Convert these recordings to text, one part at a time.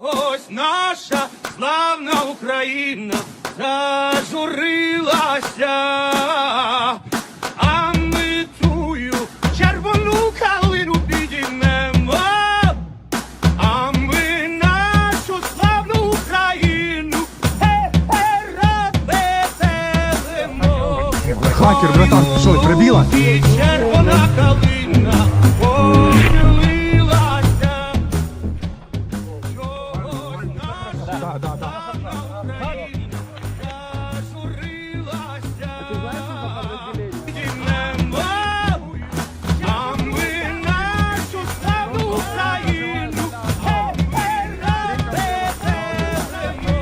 Ось наша славна Україна зажурилася, а ми тую червону калину підіймемо, а ми нашу славну Україну веселимо. Хакер, братан, що, прибіла? І червона калина похилилася. Чогось наша славна Україна зажурилася. Підіймемо, а ми нашу славну Україну веселимо.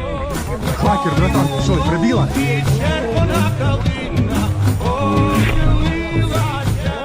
Хакер, братан, що, прибіла? І червона калина похилилася.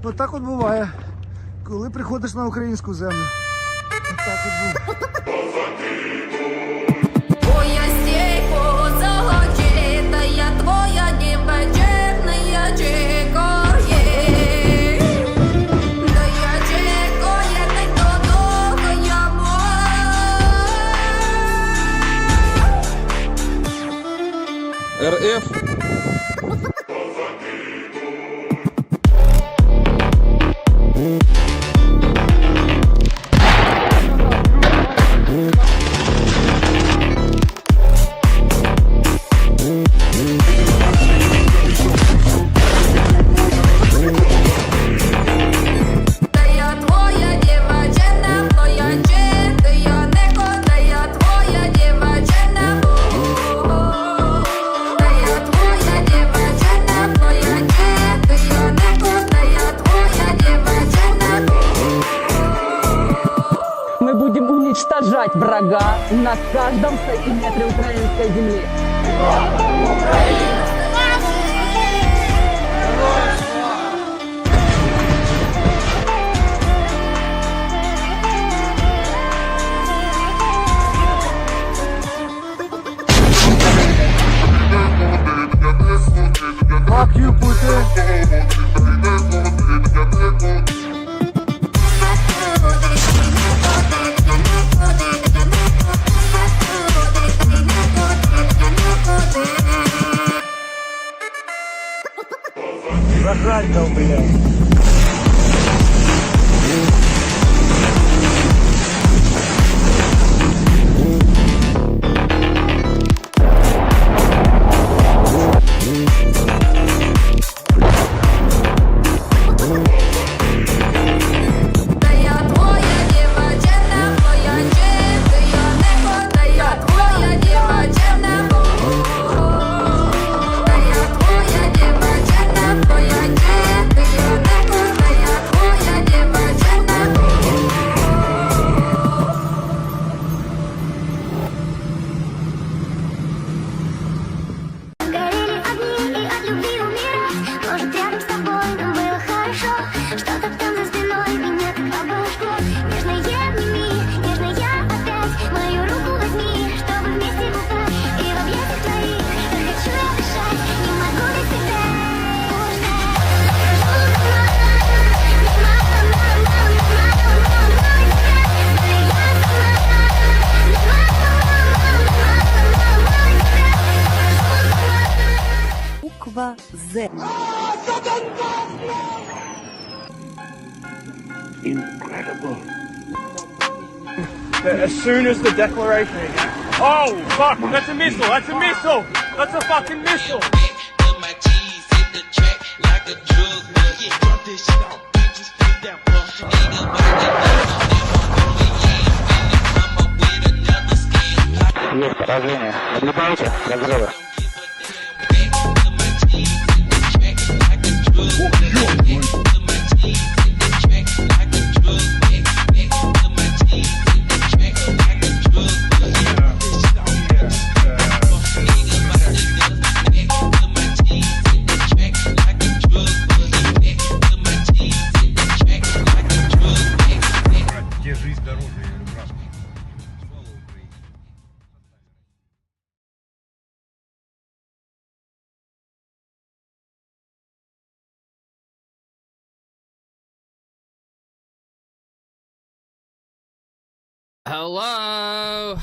Отак от буває, коли приходиш на українську землю. Отак от буває. Твоя стійко заходи, та я твоя дівчина, я чекаю. Да я чекаю, не додого я маю. РФ. Уничтожать врага на каждом сантиметре украинской земли. Fuck you, Putin! Incredible. As soon as the declaration again. Oh, fuck, that's a missile, that's a missile! That's a fucking missile! My cheese hit the track like a drug. Yeah, drop this shit off, bitches, take that pump. Ain't nobody come up with another scam. Есть поражение. Наблюдайте разрывы.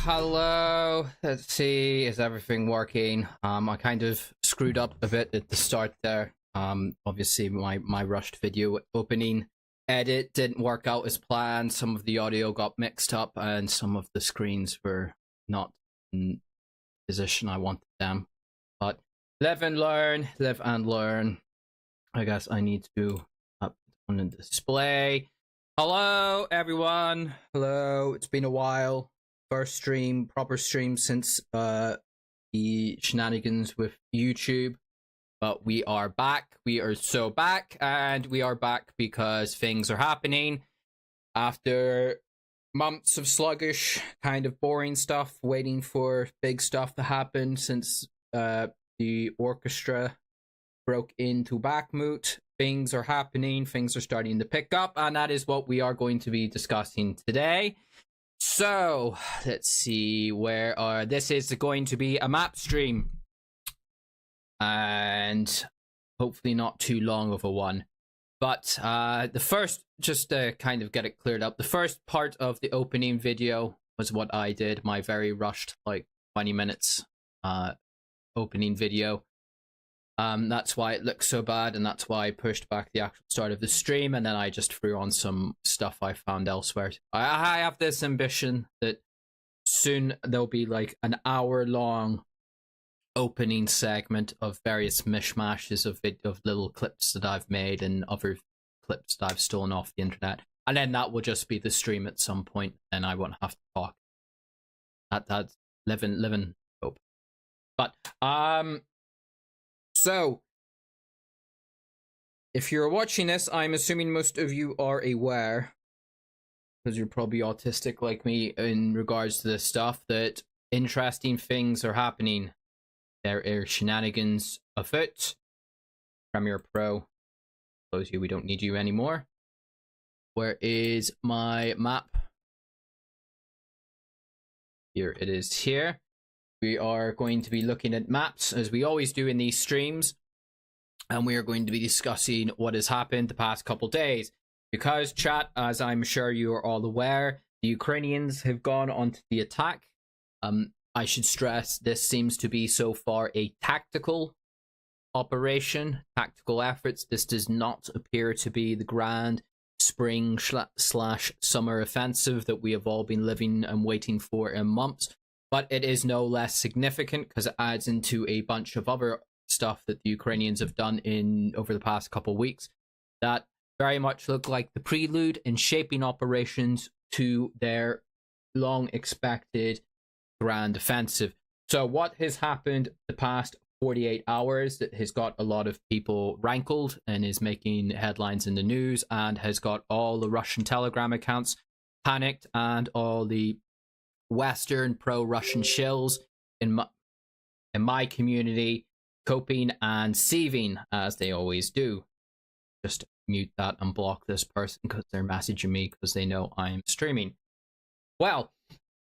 Hello. Let's see, is everything working? I kind of screwed up a bit at the start there. Obviously my rushed video opening edit didn't work out as planned. Some of the audio got mixed up and some of the screens were not in position I wanted them. But live and learn. I guess I need to up on the display. Hello everyone. Hello. It's been a while. First stream, proper stream since the shenanigans with YouTube. But we are back. We are so back, and we are back because things are happening. After months of sluggish, kind of boring stuff, waiting for big stuff to happen since the orchestra broke into Bakhmut. Things are happening, things are starting to pick up, and that is what we are going to be discussing today. So, let's see, this is going to be a map stream. And hopefully not too long of a one. But the first, just to kind of get it cleared up, the first part of the opening video was what I did, my very rushed, like 20 minutes opening video. That's why it looks so bad, and that's why I pushed back the actual start of the stream, and then I just threw on some stuff I found elsewhere. I have this ambition that soon there'll be like an hour-long opening segment of various mishmashes of little clips that I've made and other clips that I've stolen off the internet, and then that will just be the stream at some point, and I won't have to talk. That's living hope. But so, if you're watching this, I'm assuming most of you are aware, because you're probably autistic like me in regards to this stuff, that interesting things are happening. There are shenanigans afoot. Premiere Pro, close you, we don't need you anymore. Where is my map? Here it is here. We are going to be looking at maps, as we always do in these streams, and we are going to be discussing what has happened the past couple days. Because, chat, as I'm sure you are all aware, the Ukrainians have gone onto the attack. I should stress, this seems to be so far a tactical operation, tactical efforts. This does not appear to be the grand spring slash summer offensive that we have all been living and waiting for in months. But it is no less significant because it adds into a bunch of other stuff that the Ukrainians have done over the past couple of weeks that very much look like the prelude and shaping operations to their long expected grand offensive. So what has happened the past 48 hours that has got a lot of people rankled and is making headlines in the news and has got all the Russian Telegram accounts panicked and all the Western pro-Russian shills in my community coping and sieving as they always do. Just mute that and block this person because they're messaging me because they know I'm streaming. Well,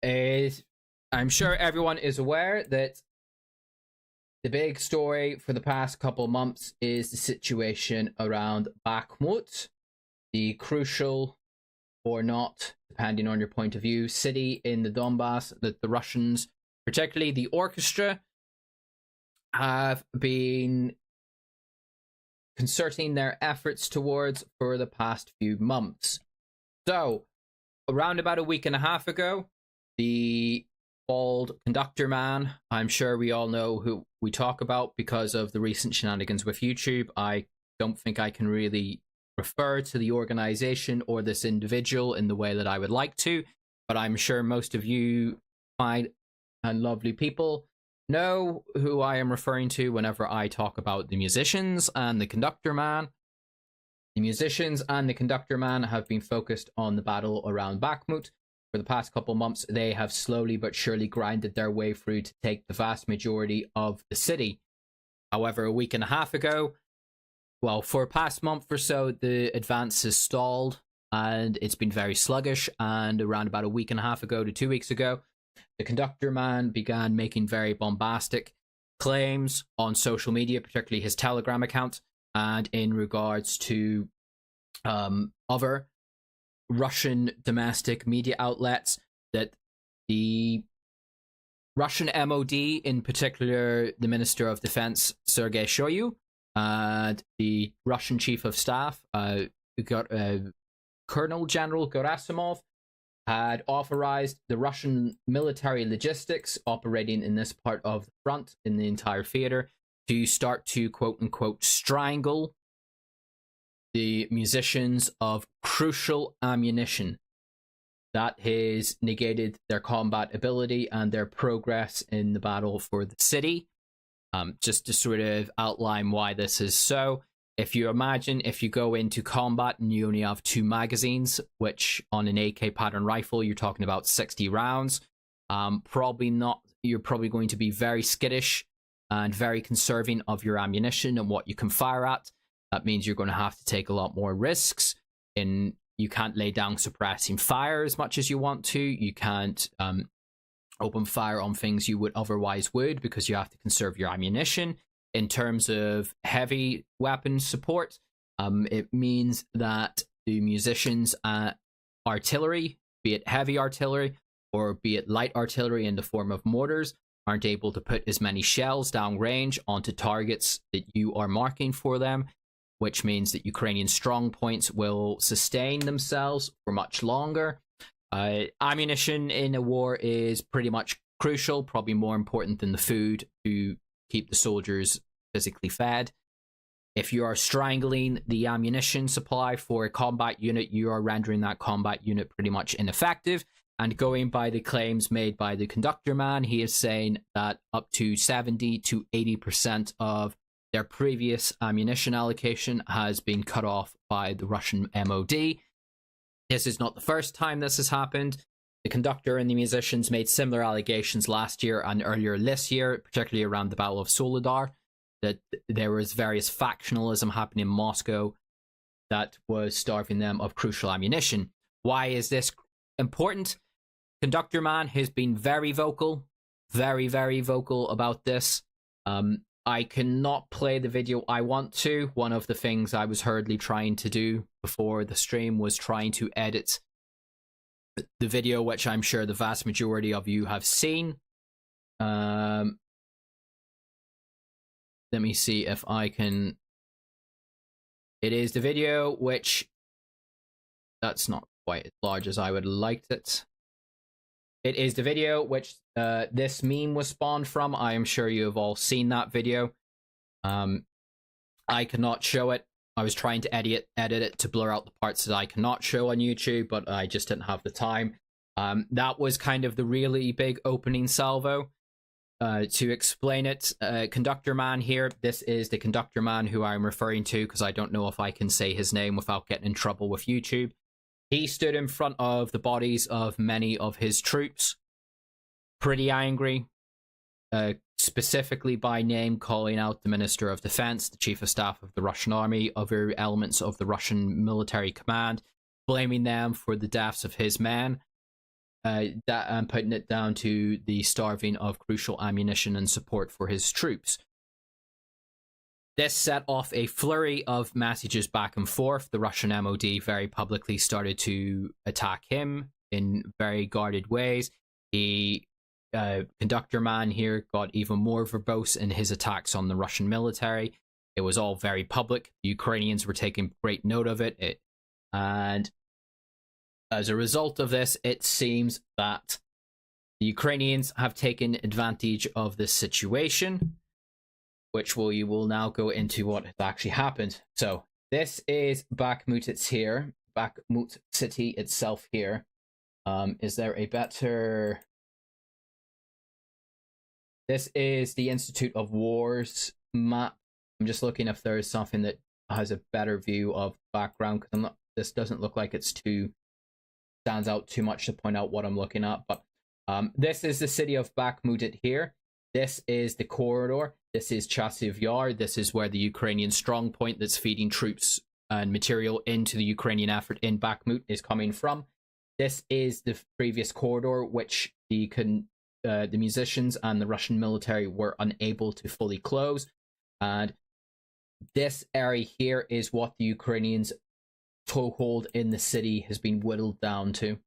I'm sure everyone is aware that the big story for the past couple months is the situation around Bakhmut, the crucial or not, depending on your point of view, city in the Donbass that the Russians, particularly the Orchestra, have been concerting their efforts towards for the past few months. So, around about a week and a half ago, the bald conductor man, I'm sure we all know who we talk about because of the recent shenanigans with YouTube. I don't think I can really refer to the organization or this individual in the way that I would like to, but I'm sure most of you fine and lovely people know who I am referring to whenever I talk about the musicians and the conductor man. The musicians and the conductor man have been focused on the battle around Bakhmut. For the past couple months, they have slowly but surely grinded their way through to take the vast majority of the city. However, a week and a half ago, well, for the past month or so, the advance has stalled and it's been very sluggish. And around about a week and a half ago to 2 weeks ago, the conductor man began making very bombastic claims on social media, particularly his Telegram account, and in regards to other Russian domestic media outlets, that the Russian MOD, in particular the Minister of Defense Sergei Shoigu, and the Russian Chief of Staff, Colonel General Gerasimov, had authorized the Russian military logistics operating in this part of the front in the entire theater to start to quote-unquote strangle the musicians of crucial ammunition. That has negated their combat ability and their progress in the battle for the city. Just to sort of outline why this is so, if you imagine if you go into combat and you only have 2 magazines, which on an AK pattern rifle, you're talking about 60 rounds, you're probably going to be very skittish and very conserving of your ammunition and what you can fire at. That means you're going to have to take a lot more risks. You can't lay down suppressing fire as much as you want to. You can't open fire on things you would otherwise would, because you have to conserve your ammunition. In terms of heavy weapon support, it means that the musicians' artillery, be it heavy artillery or be it light artillery in the form of mortars, aren't able to put as many shells downrange onto targets that you are marking for them, which means that Ukrainian strong points will sustain themselves for much longer. Ammunition in a war is pretty much crucial, probably more important than the food to keep the soldiers physically fed. If you are strangling the ammunition supply for a combat unit, you are rendering that combat unit pretty much ineffective. And going by the claims made by the conductor man, he is saying that up to 70 to 80% of their previous ammunition allocation has been cut off by the Russian MOD. This is not the first time this has happened. The conductor and the musicians made similar allegations last year and earlier this year, particularly around the Battle of Soledar, that there was various factionalism happening in Moscow that was starving them of crucial ammunition. Why is this important? Conductor man has been very vocal, very, very vocal about this. I cannot play the video I want to. One of the things I was hurriedly trying to do before the stream was trying to edit the video, which I'm sure the vast majority of you have seen. Let me see if I can. It is the video which, that's not quite as large as I would have liked it. It is the video which this meme was spawned from. I am sure you have all seen that video. I cannot show it. I was trying to edit it to blur out the parts that I cannot show on YouTube, but I just didn't have the time. That was kind of the really big opening salvo. To explain it, conductor man here, this is the conductor man who I'm referring to, because I don't know if I can say his name without getting in trouble with YouTube. He stood in front of the bodies of many of his troops, pretty angry, specifically by name calling out the Minister of Defense, the Chief of Staff of the Russian Army, other elements of the Russian military command, blaming them for the deaths of his men, and putting it down to the starving of crucial ammunition and support for his troops. This set off a flurry of messages back and forth. The Russian MOD very publicly started to attack him in very guarded ways. The conductor man here got even more verbose in his attacks on the Russian military. It was all very public. The Ukrainians were taking great note of it. And as a result of this, it seems that the Ukrainians have taken advantage of this situation, which we will now go into what has actually happened. So this is Bakhmut. It's here. Bakhmut city itself here. Is there a better... This is the Institute of War's map. I'm just looking if there is something that has a better view of background, because I'm not... This doesn't look like it's too... stands out too much to point out what I'm looking at, but this is the city of Bakhmut here. This is the corridor. This is Chasiv Yar. This is where the Ukrainian strong point that's feeding troops and material into the Ukrainian effort in Bakhmut is coming from. This is the previous corridor, which the musicians and the Russian military were unable to fully close. And this area here is what the Ukrainians' toehold in the city has been whittled down to.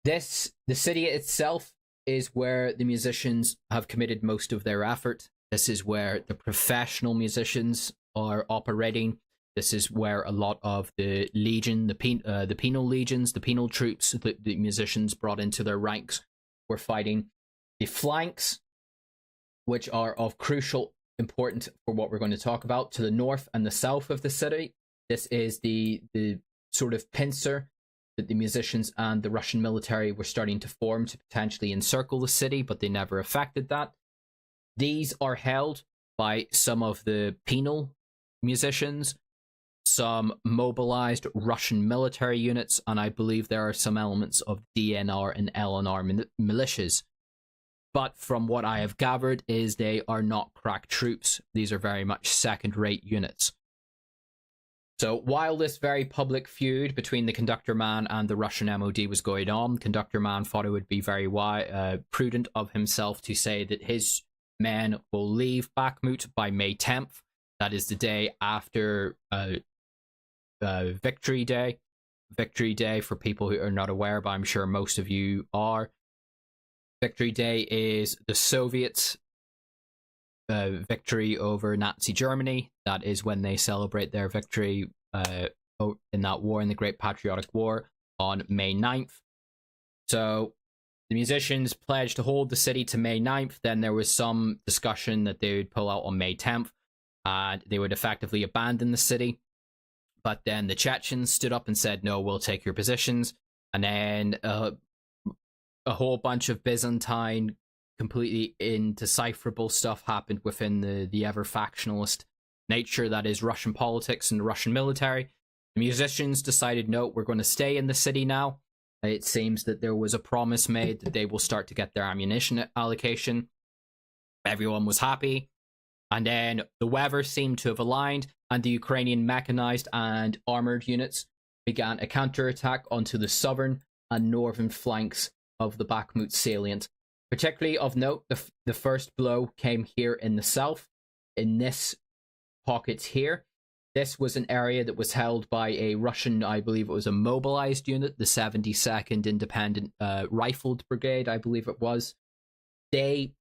The city itself is where the musicians have committed most of their effort. This is where the professional musicians are operating. This is where a lot of the legion, the penal legions, the penal troops that the musicians brought into their ranks were fighting. The flanks, which are of crucial importance for what we're going to talk about, to the north and the south of the city. This is the sort of pincer that the musicians and the Russian military were starting to form to potentially encircle the city, but they never effected that. These are held by some of the penal musicians, some mobilized Russian military units, and I believe there are some elements of DNR and LNR militias. But from what I have gathered is they are not crack troops. These are very much second-rate units. So while this very public feud between the conductor man and the Russian MOD was going on, conductor man thought it would be very prudent of himself to say that his men will leave Bakhmut by May 10th. That is the day after Victory Day. Victory Day, for people who are not aware, but I'm sure most of you are. Victory Day is the Soviets' victory over Nazi Germany. That is when they celebrate their victory in that war, in the Great Patriotic War, on May 9th. So the musicians pledged to hold the city to May 9th. Then there was some discussion that they would pull out on May 10th and they would effectively abandon the city. But then the Chechens stood up and said, no, we'll take your positions. And then a whole bunch of Byzantine, completely indecipherable stuff happened within the ever factionalist nature that is Russian politics and the Russian military. The musicians decided, no, we're going to stay in the city now. It seems that there was a promise made that they will start to get their ammunition allocation. Everyone was happy. And then the weather seemed to have aligned, and the Ukrainian mechanized and armored units began a counterattack onto the southern and northern flanks of the Bakhmut salient. Particularly of note, the first blow came here in the south, in this pocket here. This was an area that was held by a Russian, I believe it was a mobilized unit, the 72nd Independent Rifled Brigade, I believe it was. They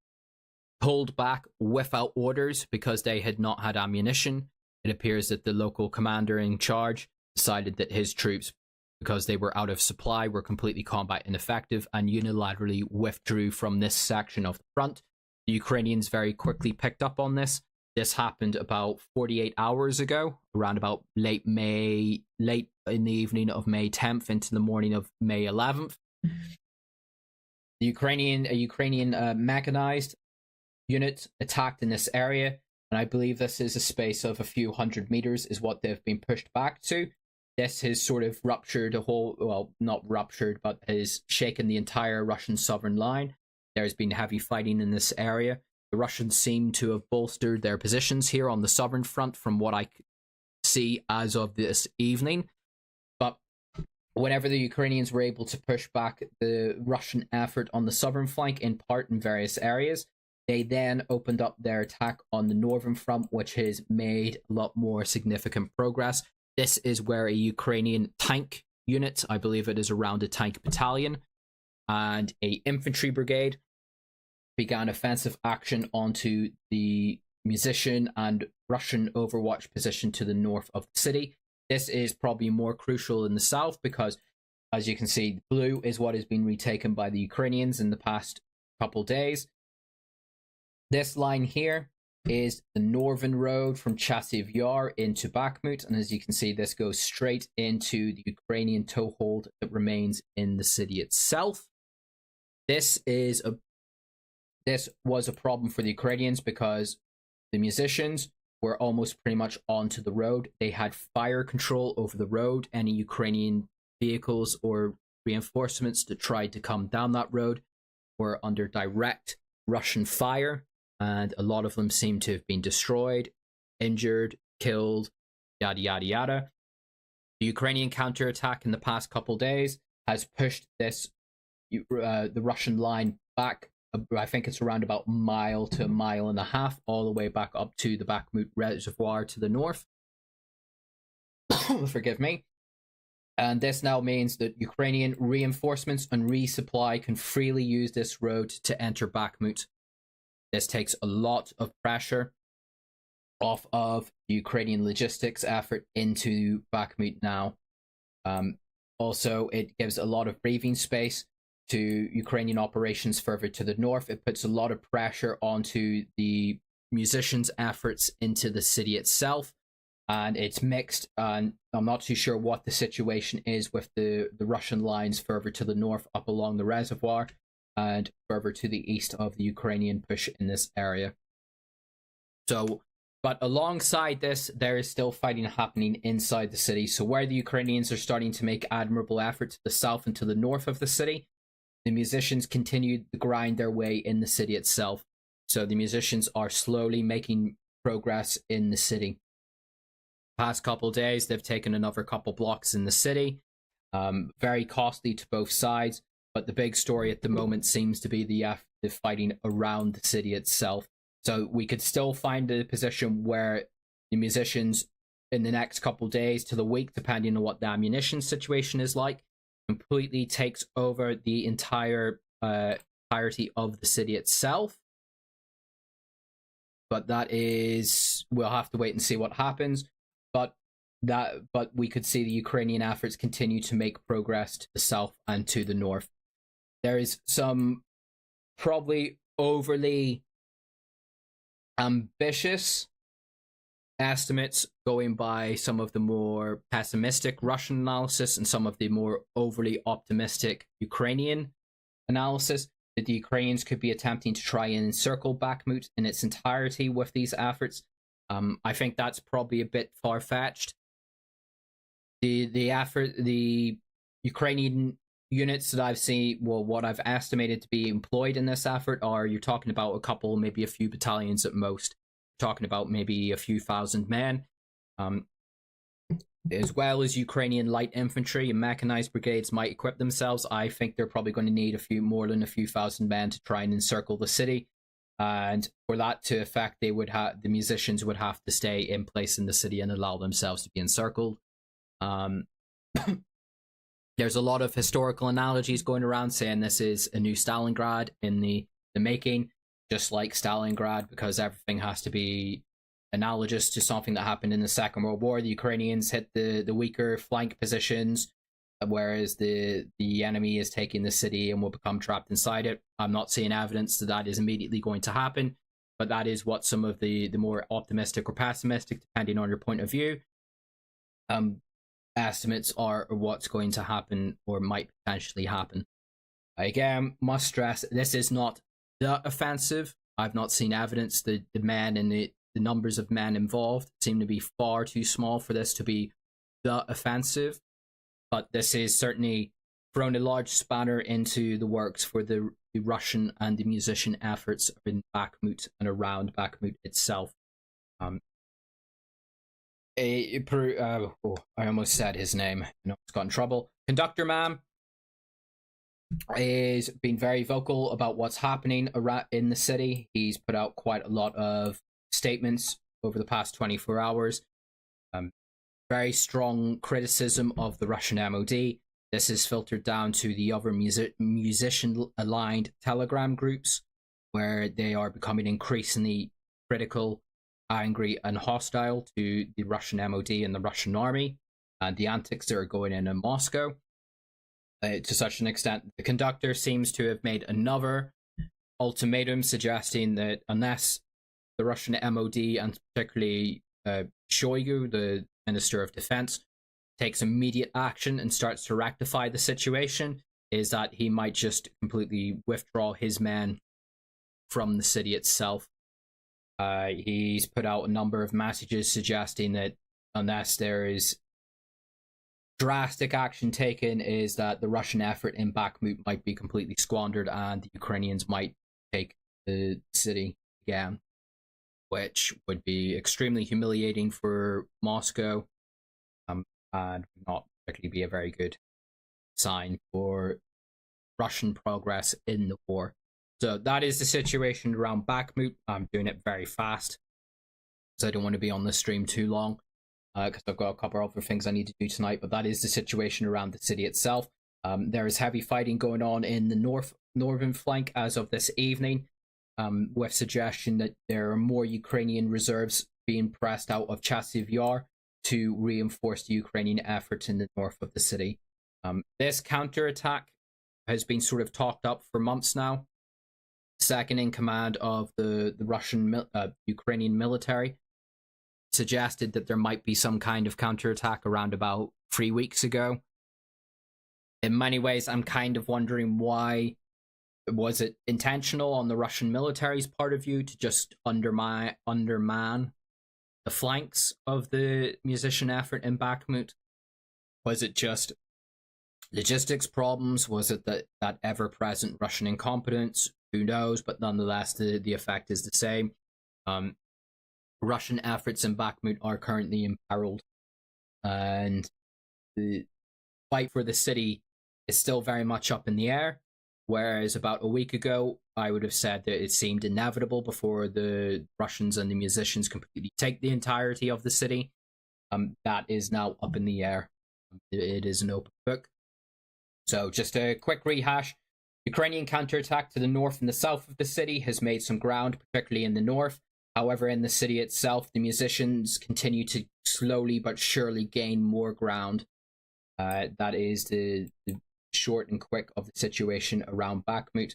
pulled back without orders because they had not had ammunition. It appears that the local commander in charge decided that his troops, because they were out of supply, were completely combat ineffective and unilaterally withdrew from this section of the front. The Ukrainians very quickly picked up on this. This happened about 48 hours ago, around about late in the evening of May 10th into the morning of May 11th. A Ukrainian mechanized unit attacked in this area, and I believe this is a space of a few hundred meters is what they've been pushed back to. This has sort of ruptured a whole, well, not ruptured, but has shaken the entire Russian southern line. There's been heavy fighting in this area. The Russians seem to have bolstered their positions here on the southern front from what I see as of this evening. But whenever the Ukrainians were able to push back the Russian effort on the southern flank, in part in various areas, they then opened up their attack on the northern front, which has made a lot more significant progress. This is where a Ukrainian tank unit, I believe it is around a tank battalion, and a infantry brigade began offensive action onto the musician and Russian overwatch position to the north of the city. This is probably more crucial in the south because As you can see, blue is what has been retaken by the Ukrainians in the past couple days. This line here is the northern road from Chasiv Yar into Bakhmut, and as you can see, this goes straight into the Ukrainian toehold that remains in the city itself. This was a problem for the Ukrainians because the musicians were almost pretty much onto the road. They had fire control over the road. Any Ukrainian vehicles or reinforcements that tried to come down that road were under direct Russian fire, and a lot of them seem to have been destroyed, injured, killed, yada yada yada. The Ukrainian counterattack in the past couple days has pushed the Russian line back. I think it's around about a mile to a mile and a half, all the way back up to the Bakhmut reservoir to the north. Forgive me. And this now means that Ukrainian reinforcements and resupply can freely use this road to enter Bakhmut. This takes a lot of pressure off of the Ukrainian logistics effort into Bakhmut now. Also, it gives a lot of breathing space to Ukrainian operations further to the north. It puts a lot of pressure onto the musicians' efforts into the city itself, and it's mixed, and I'm not too sure what the situation is with the Russian lines further to the north up along the reservoir and further to the east of the Ukrainian push in this area. So, but alongside this, there is still fighting happening inside the city. So where the Ukrainians are starting to make admirable efforts to the south and to the north of the city, the musicians continue to grind their way in the city itself. So the musicians are slowly making progress in the city. Past couple days, they've taken another couple blocks in the city. Very costly to both sides, but the big story at the moment seems to be the fighting around the city itself. So we could still find a position where the musicians in the next couple days to the week, depending on what the ammunition situation is like, completely takes over the entirety of the city itself. But that is, we'll have to wait and see what happens. But we could see the Ukrainian efforts continue to make progress to the south and to the north. There is some probably overly ambitious estimates going by some of the more pessimistic Russian analysis and some of the more overly optimistic Ukrainian analysis that the Ukrainians could be attempting to try and encircle Bakhmut in its entirety with these efforts. I think that's probably a bit far-fetched. The Ukrainian units that I've seen, well, what I've estimated to be employed in this effort are, you're talking about a couple, maybe a few battalions at most. Talking about maybe a few thousand men, as well as Ukrainian light infantry and mechanized brigades might equip themselves. I think they're probably going to need more than a few thousand men to try and encircle the city, and for that to effect, the musicians would have to stay in place in the city and allow themselves to be encircled. There's a lot of historical analogies going around saying this is a new Stalingrad in the making. Just like Stalingrad, because everything has to be analogous to something that happened in the Second World War. The Ukrainians hit the weaker flank positions, whereas the enemy is taking the city and will become trapped inside it. I'm not seeing evidence that is immediately going to happen, but that is what some of the more optimistic or pessimistic, depending on your point of view, estimates are what's going to happen or might potentially happen. Again, must stress, this is not the offensive. I've not seen evidence that the men and the numbers of men involved seem to be far too small for this to be the offensive, but this is certainly thrown a large spanner into the works for the Russian and the musician efforts in Bakhmut and around Bakhmut itself. I almost said his name. I almost got in trouble. Conductor man is being very vocal about what's happening around in the city. He's put out quite a lot of statements over the past 24 hours. Very strong criticism of the Russian MOD. This is filtered down to the other musician-aligned Telegram groups, where they are becoming increasingly critical, angry, and hostile to the Russian MOD and the Russian army, and the antics that are going in Moscow. to such an extent. The conductor seems to have made another ultimatum suggesting that unless the Russian MOD and particularly Shoigu, the Minister of Defense, takes immediate action and starts to rectify the situation, is that he might just completely withdraw his men from the city itself. He's put out a number of messages suggesting that unless there is drastic action taken, is that the Russian effort in Bakhmut might be completely squandered and the Ukrainians might take the city again, which would be extremely humiliating for Moscow, and not particularly be a very good sign for Russian progress in the war. So that is the situation around Bakhmut. I'm doing it very fast because I don't want to be on the stream too long, because I've got a couple of other things I need to do tonight, but that is the situation around the city itself. There is heavy fighting going on in the northern flank as of this evening, with suggestion that there are more Ukrainian reserves being pressed out of Chasiv Yar to reinforce the Ukrainian efforts in the north of the city. This counterattack has been sort of talked up for months now. Second in command of the Russian Ukrainian military suggested that there might be some kind of counterattack around about 3 weeks ago. In many ways, I'm kind of wondering why. Was it intentional on the Russian military's part of view to just undermine the flanks of the musician effort in Bakhmut? Was it just logistics problems? Was it that ever-present Russian incompetence? Who knows? But nonetheless, the effect is the same. Russian efforts in Bakhmut are currently imperiled, and the fight for the city is still very much up in the air. Whereas about a week ago, I would have said that it seemed inevitable before the Russians and the musicians completely take the entirety of the city. That is now up in the air. It is an open book. So just a quick rehash. Ukrainian counterattack to the north and the south of the city has made some ground, particularly in the north. However, in the city itself, the musicians continue to slowly but surely gain more ground. That is the short and quick of the situation around Bakhmut.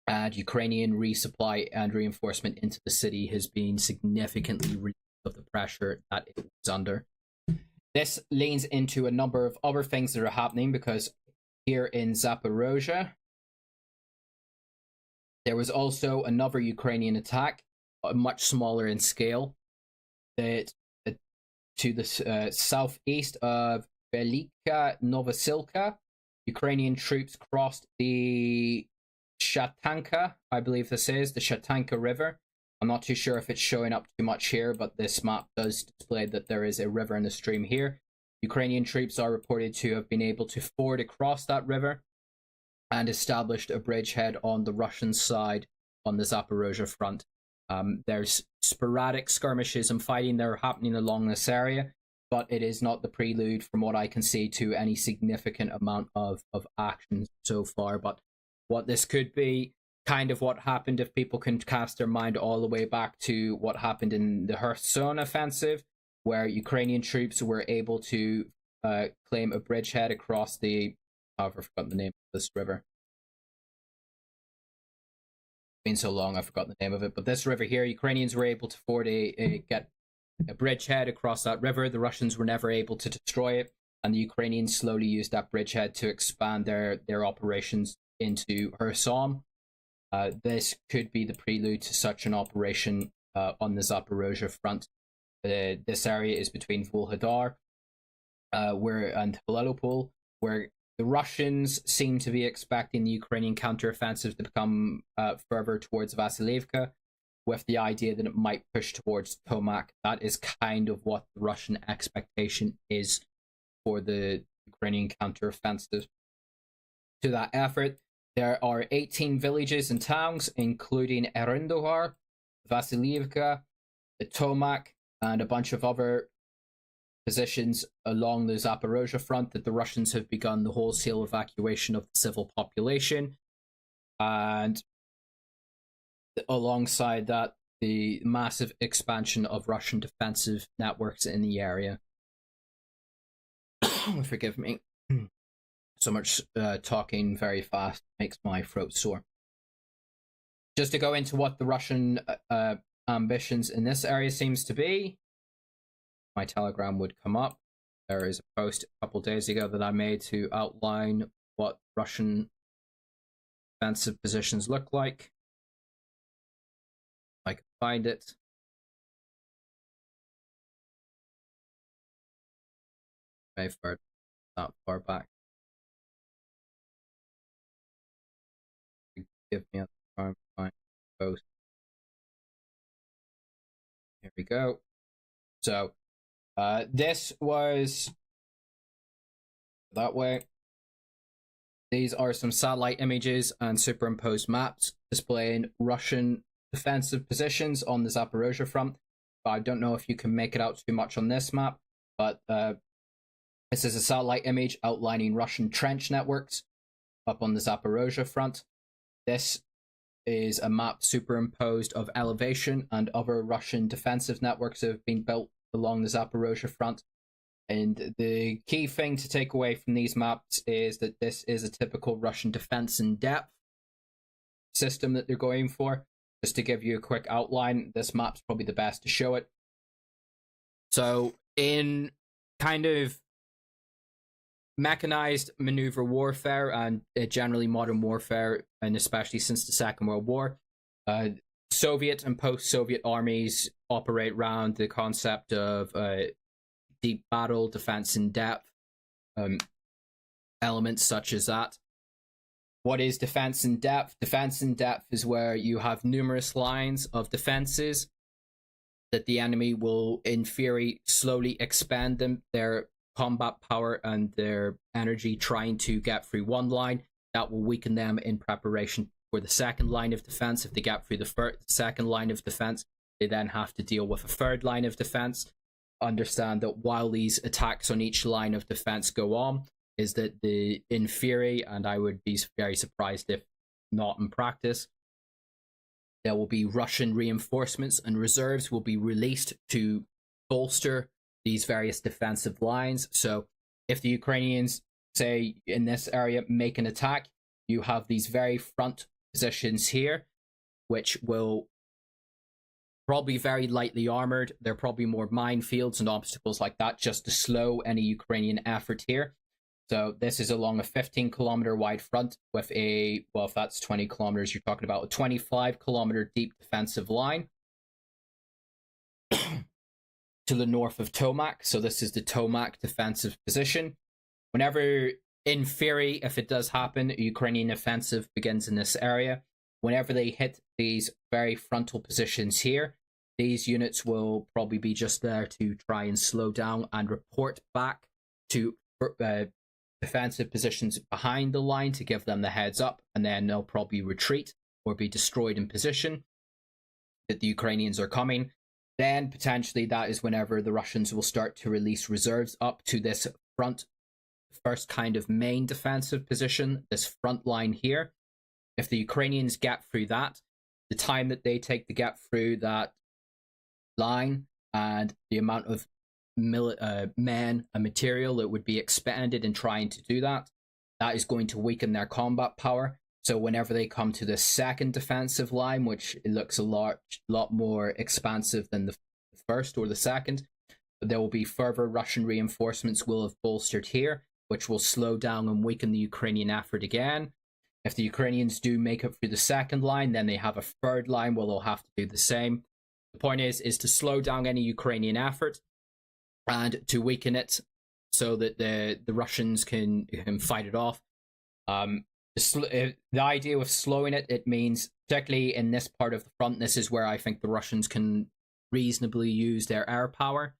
And Ukrainian resupply and reinforcement into the city has been significantly relieved of the pressure that it was under. This leans into a number of other things that are happening, because here in Zaporizhzhia, there was also another Ukrainian attack, much smaller in scale, that to the southeast of Velika Novosilka. Ukrainian troops crossed the Shatanka, I believe this is, the Shatanka River. I'm not too sure if it's showing up too much here, but this map does display that there is a river in the stream here. Ukrainian troops are reported to have been able to ford across that river and established a bridgehead on the Russian side on the Zaporizhzhia front. There's sporadic skirmishes and fighting that are happening along this area, but it is not the prelude, from what I can see, to any significant amount of action so far. But what this could be, kind of what happened, if people can cast their mind all the way back to what happened in the Kherson offensive, where Ukrainian troops were able to claim a bridgehead across the... I've forgotten the name of this river. It's been so long, I've forgotten the name of it. But this river here, Ukrainians were able to ford get a bridgehead across that river. The Russians were never able to destroy it, and the Ukrainians slowly used that bridgehead to expand their operations into Kherson. This could be the prelude to such an operation on the Zaporizhzhia front. This area is between Volhodar and Helelopol, where the Russians seem to be expecting the Ukrainian counteroffensive to become further towards Vasilivka, with the idea that it might push towards Tomak. That is kind of what the Russian expectation is for the Ukrainian counteroffensive. To that effort, there are 18 villages and towns, including Erindohar, Vasilivka, Tomak, and a bunch of other positions along the Zaporizhzhia front, that the Russians have begun the wholesale evacuation of the civil population. And alongside that, the massive expansion of Russian defensive networks in the area. Forgive me. So much talking very fast makes my throat sore. Just to go into what the Russian ambitions in this area seems to be, my Telegram would come up. There is a post a couple days ago that I made to outline what Russian defensive positions look like. If I can find it. Very far, not far back. Give me a time to find the post. Here we go. So, this was that way. These are some satellite images and superimposed maps displaying Russian defensive positions on the Zaporizhzhia front. I don't know if you can make it out too much on this map, but this is a satellite image outlining Russian trench networks up on the Zaporizhzhia front. This is a map superimposed of elevation and other Russian defensive networks that have been built along the Zaporizhzhia front. And the key thing to take away from these maps is that this is a typical Russian defense in depth system that they're going for. Just to give you a quick outline, this map's probably the best to show it. So in kind of mechanized maneuver warfare and generally modern warfare, and especially since the Second World War, Soviet and post-Soviet armies operate around the concept of deep battle, defense in depth, elements such as that. What is defense in depth? Defense in depth is where you have numerous lines of defenses that the enemy will, in theory, slowly expand their combat power and their energy trying to get through one line. That will weaken them in preparation for the second line of defense. If they get through the second line of defense, they then have to deal with a third line of defense. Understand that while these attacks on each line of defense go on, is that in theory, and I would be very surprised if not in practice, there will be Russian reinforcements and reserves will be released to bolster these various defensive lines. So if the Ukrainians, say in this area, make an attack, you have these very front positions here, which will probably very lightly armored. They're probably more minefields and obstacles like that just to slow any Ukrainian effort here. So this is along a 15-kilometer wide front with a, well, if that's 20 kilometers, you're talking about a 25-kilometer deep defensive line to the north of Tomak. So this is the Tomak defensive position. Whenever, in theory, if it does happen, a Ukrainian offensive begins in this area, whenever they hit these very frontal positions here, these units will probably be just there to try and slow down and report back to defensive positions behind the line to give them the heads up, and then they'll probably retreat or be destroyed in position that the Ukrainians are coming. Then potentially that is whenever the Russians will start to release reserves up to this front, first kind of main defensive position, this front line here. If the Ukrainians get through that, the time that they take to get through that line and the amount of men and material that would be expended in trying to do that, that is going to weaken their combat power. So whenever they come to the second defensive line, which it looks a lot more expansive than the first or the second, there will be further Russian reinforcements will have bolstered here, which will slow down and weaken the Ukrainian effort again. If the Ukrainians do make it through the second line, then they have a third line where they'll have to do the same. The point is to slow down any Ukrainian effort and to weaken it so that the Russians can fight it off. The idea of slowing it, it means, particularly in this part of the front, this is where I think the Russians can reasonably use their air power.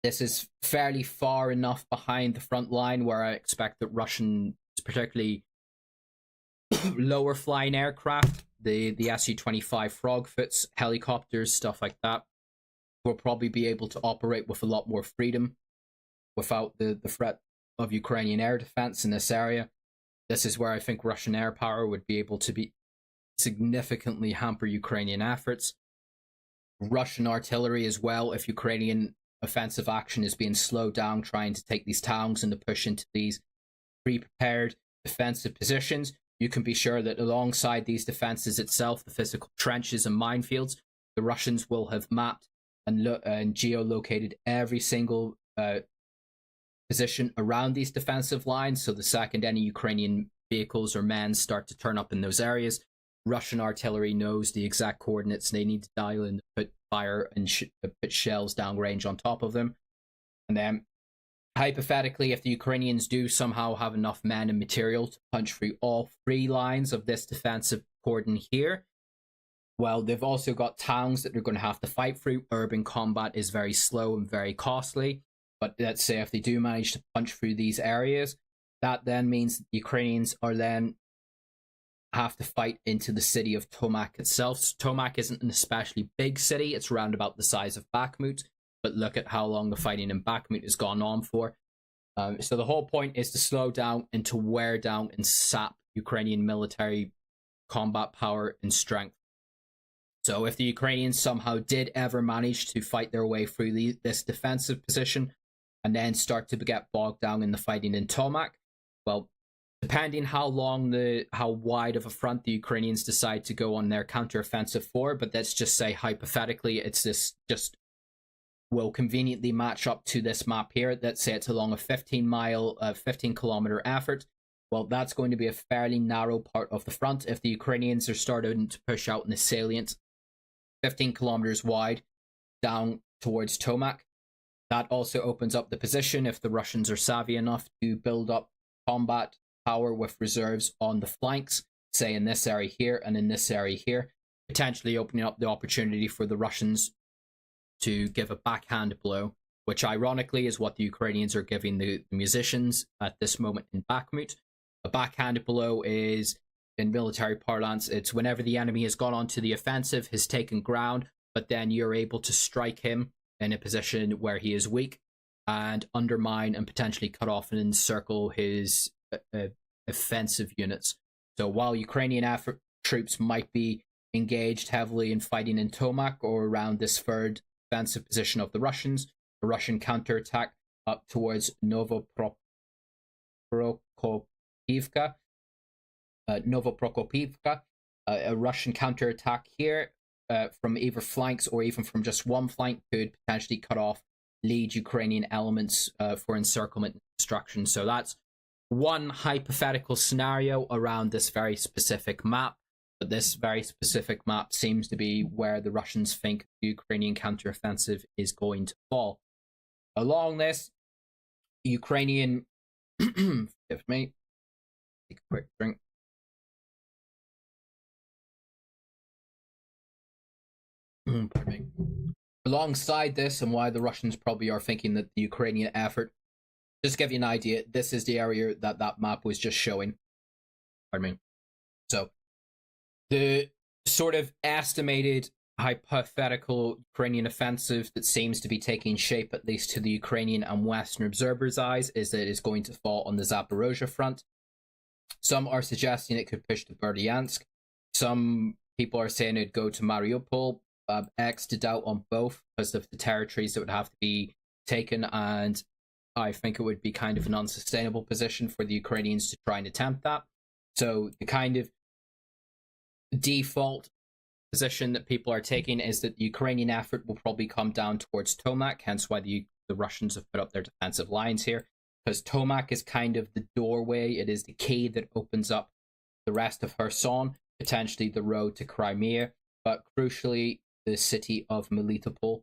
This is fairly far enough behind the front line where I expect that Russian, particularly lower flying aircraft, the Su-25 Frogfoots, helicopters, stuff like that, will probably be able to operate with a lot more freedom without the threat of Ukrainian air defense in this area. This is where I think Russian air power would be able to be significantly hamper Ukrainian efforts. Russian artillery as well, if Ukrainian offensive action is being slowed down, trying to take these towns and to push into these pre-prepared defensive positions. You can be sure that alongside these defenses itself, the physical trenches and minefields, the Russians will have mapped and geolocated every single position around these defensive lines. So the second any Ukrainian vehicles or men start to turn up in those areas, Russian artillery knows the exact coordinates they need to dial in to put fire and put shells downrange on top of them. And then, hypothetically, if the Ukrainians do somehow have enough men and material to punch through all three lines of this defensive cordon here, well, they've also got towns that they're going to have to fight through. Urban combat is very slow and very costly. But let's say if they do manage to punch through these areas, that then means that the Ukrainians are then have to fight into the city of Tomak itself. Tomak isn't an especially big city. It's around about the size of Bakhmut. But look at how long the fighting in Bakhmut has gone on for. So the whole point is to slow down and to wear down and sap Ukrainian military combat power and strength. So if the Ukrainians somehow did ever manage to fight their way through this defensive position and then start to get bogged down in the fighting in Tomak, well, depending how wide of a front the Ukrainians decide to go on their counteroffensive for, but let's just say hypothetically it's this just will conveniently match up to this map here. Let's say it's along a 15 kilometer effort. Well, that's going to be a fairly narrow part of the front. If the Ukrainians are starting to push out in a salient 15 kilometers wide down towards Tomak, that also opens up the position if the Russians are savvy enough to build up combat power with reserves on the flanks, say in this area here and in this area here, potentially opening up the opportunity for the Russians to give a backhand blow, which ironically is what the Ukrainians are giving the musicians at this moment in Bakhmut. A backhand blow is, in military parlance, it's whenever the enemy has gone onto the offensive, has taken ground, but then you're able to strike him in a position where he is weak and undermine and potentially cut off and encircle his offensive units. So while Ukrainian troops might be engaged heavily in fighting in Tomak or around this third defensive position of the Russians, a Russian counterattack up towards Novoprokopivka, a Russian counterattack here from either flanks or even from just one flank could potentially cut off lead Ukrainian elements for encirclement and destruction. So that's one hypothetical scenario around this very specific map. But this very specific map seems to be where the Russians think the Ukrainian counteroffensive is going to fall. Along this, Ukrainian... Forgive me. Take a quick drink. Pardon me. Alongside this, and why the Russians probably are thinking that the Ukrainian effort, just to give you an idea, this is the area that map was just showing. Pardon me. So, the sort of estimated hypothetical Ukrainian offensive that seems to be taking shape, at least to the Ukrainian and Western observers' eyes, is that it is going to fall on the Zaporizhzhia front. Some are suggesting it could push to Berdyansk. Some people are saying it'd go to Mariupol. X to doubt on both because of the territories that would have to be taken, and I think it would be kind of an unsustainable position for the Ukrainians to try and attempt that. So the kind of default position that people are taking is that the Ukrainian effort will probably come down towards Tomak, hence why the Russians have put up their defensive lines here, because Tomak is kind of the doorway, it is the key that opens up the rest of Kherson, potentially the road to Crimea, but crucially the city of Melitopol.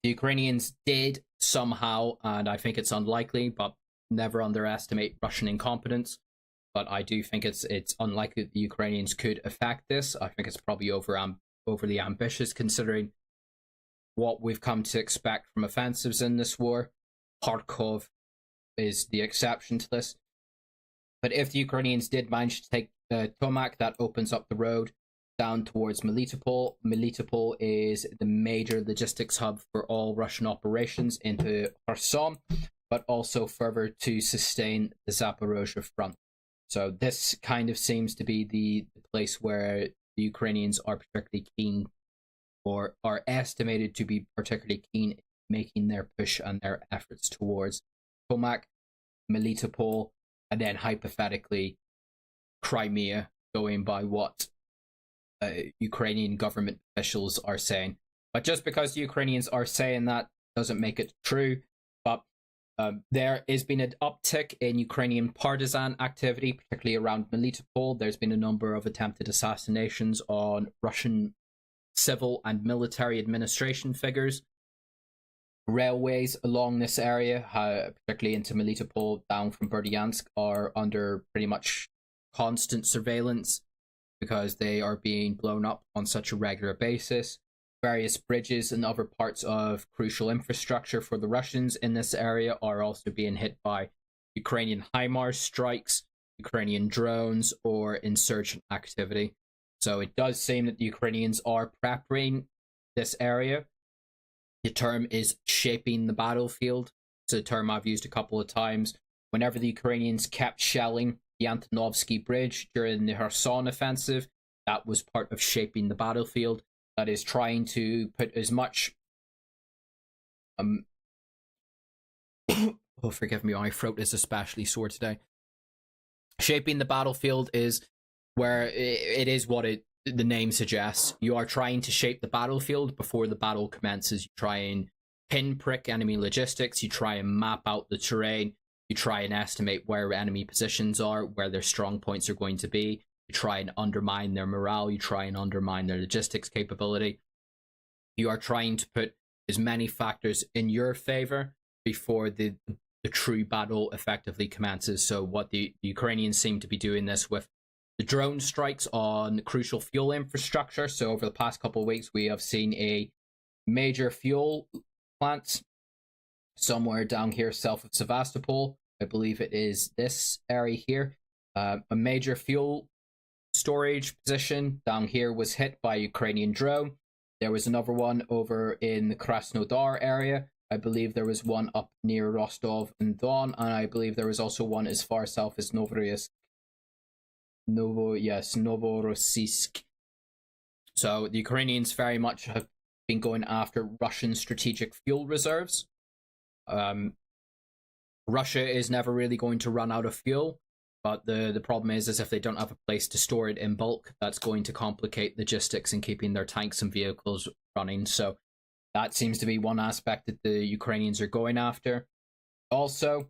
The Ukrainians did somehow, and I think it's unlikely, but never underestimate Russian incompetence. But I do think it's unlikely that the Ukrainians could affect this. I think it's probably overly ambitious considering what we've come to expect from offensives in this war. Kharkov is the exception to this. But if the Ukrainians did manage to take Tomak, that opens up the road down towards Melitopol. Melitopol is the major logistics hub for all Russian operations into Kherson, but also further to sustain the Zaporizhzhia front. So this kind of seems to be the place where the Ukrainians are particularly keen, or are estimated to be particularly keen in making their push and their efforts towards Tomak, Melitopol, and then hypothetically Crimea, going by what Ukrainian government officials are saying. But just because the Ukrainians are saying that doesn't make it true. But there has been an uptick in Ukrainian partisan activity, particularly around Melitopol. There's been a number of attempted assassinations on Russian civil and military administration figures. Railways along this area, particularly into Melitopol, down from Berdyansk, are under pretty much constant surveillance because they are being blown up on such a regular basis. Various bridges and other parts of crucial infrastructure for the Russians in this area are also being hit by Ukrainian HIMARS strikes, Ukrainian drones, or insurgent activity. So it does seem that the Ukrainians are prepping this area. The term is shaping the battlefield. It's a term I've used a couple of times. Whenever the Ukrainians kept shelling the Antonovsky Bridge during the Kherson offensive, that was part of shaping the battlefield. That is trying to put as much oh, forgive me, my throat is especially sore today. Shaping the battlefield is where it is what the name suggests. You are trying to shape the battlefield before the battle commences. You try and pinprick enemy logistics, you try and map out the terrain, you try and estimate where enemy positions are, where their strong points are going to be. You try and undermine their morale, you try and undermine their logistics capability. You are trying to put as many factors in your favor before the true battle effectively commences. So what the Ukrainians seem to be doing this with the drone strikes on crucial fuel infrastructure. So over the past couple of weeks, we have seen a major fuel plant somewhere down here south of Sevastopol. I believe it is this area here. A major fuel storage position down here was hit by a Ukrainian drone. There was another one over in the Krasnodar area. I believe there was one up near Rostov and Don, and I believe there was also one as far south as Novorossiysk. So the Ukrainians very much have been going after Russian strategic fuel reserves. Russia is never really going to run out of fuel. But the problem is if they don't have a place to store it in bulk, that's going to complicate logistics and keeping their tanks and vehicles running. So that seems to be one aspect that the Ukrainians are going after. Also,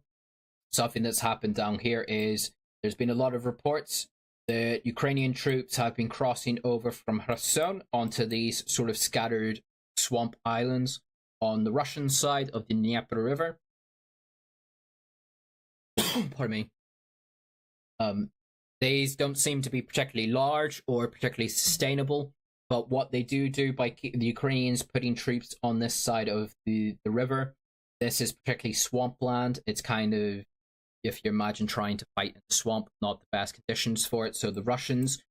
something that's happened down here is there's been a lot of reports that Ukrainian troops have been crossing over from Kherson onto these sort of scattered swamp islands on the Russian side of the Dnieper River. Pardon me. These don't seem to be particularly large or particularly sustainable, but what they do by the Ukrainians putting troops on this side of the river, this is particularly swampland. It's kind of, if you imagine trying to fight in the swamp, not the best conditions for it. So the Russians,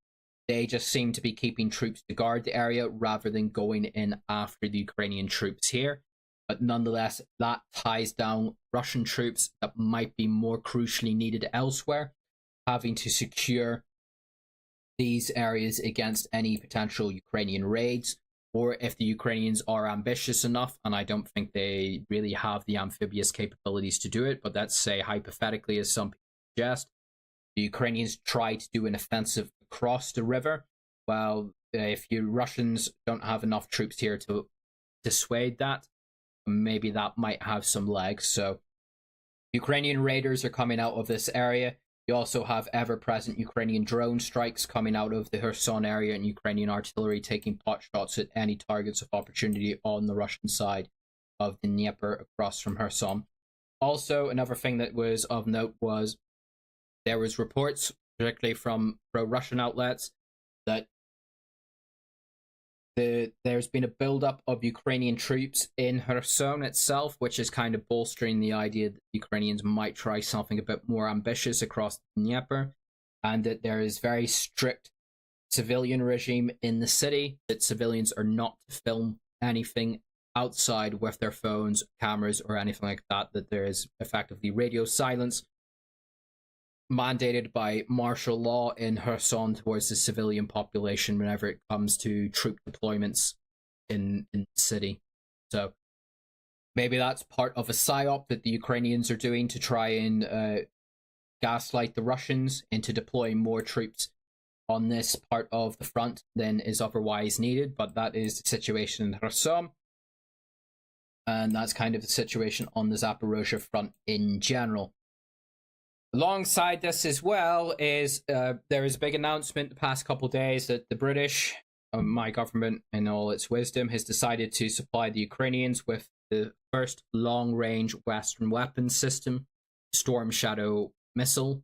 they just seem to be keeping troops to guard the area rather than going in after the Ukrainian troops here. But nonetheless, that ties down Russian troops that might be more crucially needed elsewhere, having to secure these areas against any potential Ukrainian raids, or if the Ukrainians are ambitious enough, and I don't think they really have the amphibious capabilities to do it, but let's say hypothetically, as some people suggest, the Ukrainians try to do an offensive across the river. Well, if you Russians don't have enough troops here to dissuade that, maybe that might have some legs. So Ukrainian raiders are coming out of this area. You also have ever-present Ukrainian drone strikes coming out of the Kherson area, and Ukrainian artillery taking pot shots at any targets of opportunity on the Russian side of the Dnieper across from Kherson. Also, another thing that was of note was there was reports, particularly from pro-Russian outlets, that there's been a build-up of Ukrainian troops in Kherson itself, which is kind of bolstering the idea that Ukrainians might try something a bit more ambitious across the Dnieper, and that there is very strict civilian regime in the city, that civilians are not to film anything outside with their phones, cameras, or anything like that, that there is effectively radio silence mandated by martial law in Kherson towards the civilian population whenever it comes to troop deployments in the city. So maybe that's part of a psyop that the Ukrainians are doing to try and gaslight the Russians into deploying more troops on this part of the front than is otherwise needed. But that is the situation in Kherson. And that's kind of the situation on the Zaporizhzhia front in general. Alongside this as well is there is a big announcement the past couple of days that the British, my government in all its wisdom, has decided to supply the Ukrainians with the first long-range Western weapons system, Storm Shadow missile.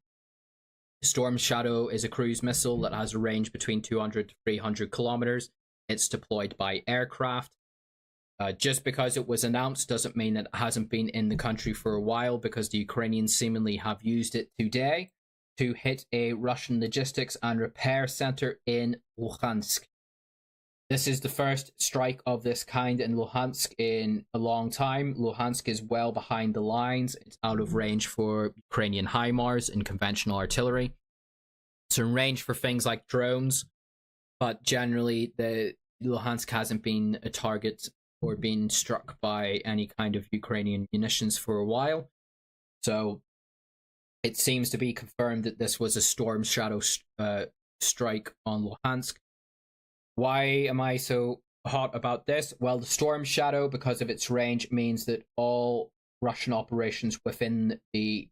Storm Shadow is a cruise missile that has a range between 200 to 300 kilometers. It's deployed by aircraft. Just because it was announced doesn't mean that it hasn't been in the country for a while, because the Ukrainians seemingly have used it today to hit a Russian logistics and repair center in Luhansk. This is the first strike of this kind in Luhansk in a long time. Luhansk is well behind the lines. It's out of range for Ukrainian HIMARS and conventional artillery. It's in range for things like drones, but generally the Luhansk hasn't been a target or been struck by any kind of Ukrainian munitions for a while. So it seems to be confirmed that this was a Storm Shadow strike on Luhansk. Why am I so hot about this? Well, the Storm Shadow, because of its range, means that all Russian operations within the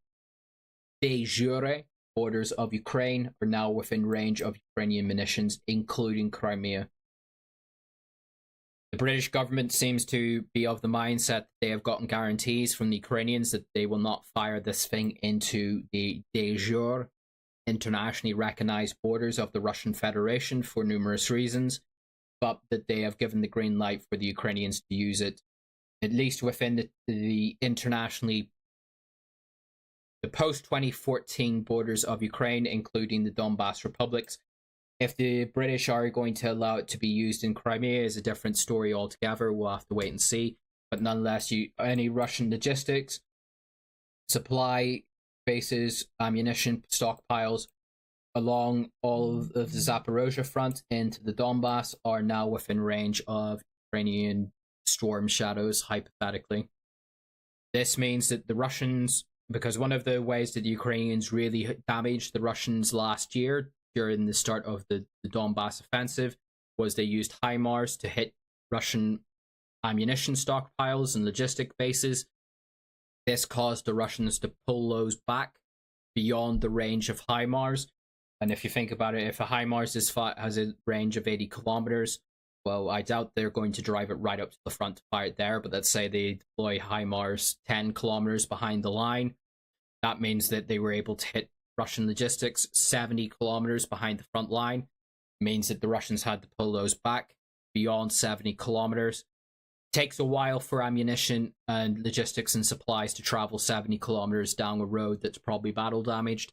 de jure borders of Ukraine are now within range of Ukrainian munitions, including Crimea. The British government seems to be of the mindset that they have gotten guarantees from the Ukrainians that they will not fire this thing into the de jure, internationally recognized borders of the Russian Federation for numerous reasons, but that they have given the green light for the Ukrainians to use it, at least within the internationally, the post-2014 borders of Ukraine, including the Donbas republics. If the British are going to allow it to be used in Crimea is a different story altogether. We'll have to wait and see. But nonetheless, any Russian logistics, supply bases, ammunition stockpiles along all of the Zaporizhzhia front into the Donbas are now within range of Ukrainian Storm Shadows, hypothetically. This means that the Russians, because one of the ways that the Ukrainians really damaged the Russians last year during the start of the Donbas offensive was they used HIMARS to hit Russian ammunition stockpiles and logistic bases. This caused the Russians to pull those back beyond the range of HIMARS. And if you think about it, if a HIMARS has a range of 80 kilometers, well, I doubt they're going to drive it right up to the front to fire it there. But let's say they deploy HIMARS 10 kilometers behind the line. That means that they were able to hit Russian logistics 70 kilometers behind the front line. It means that the Russians had to pull those back beyond 70 kilometers. It takes a while for ammunition and logistics and supplies to travel 70 kilometers down a road that's probably battle damaged.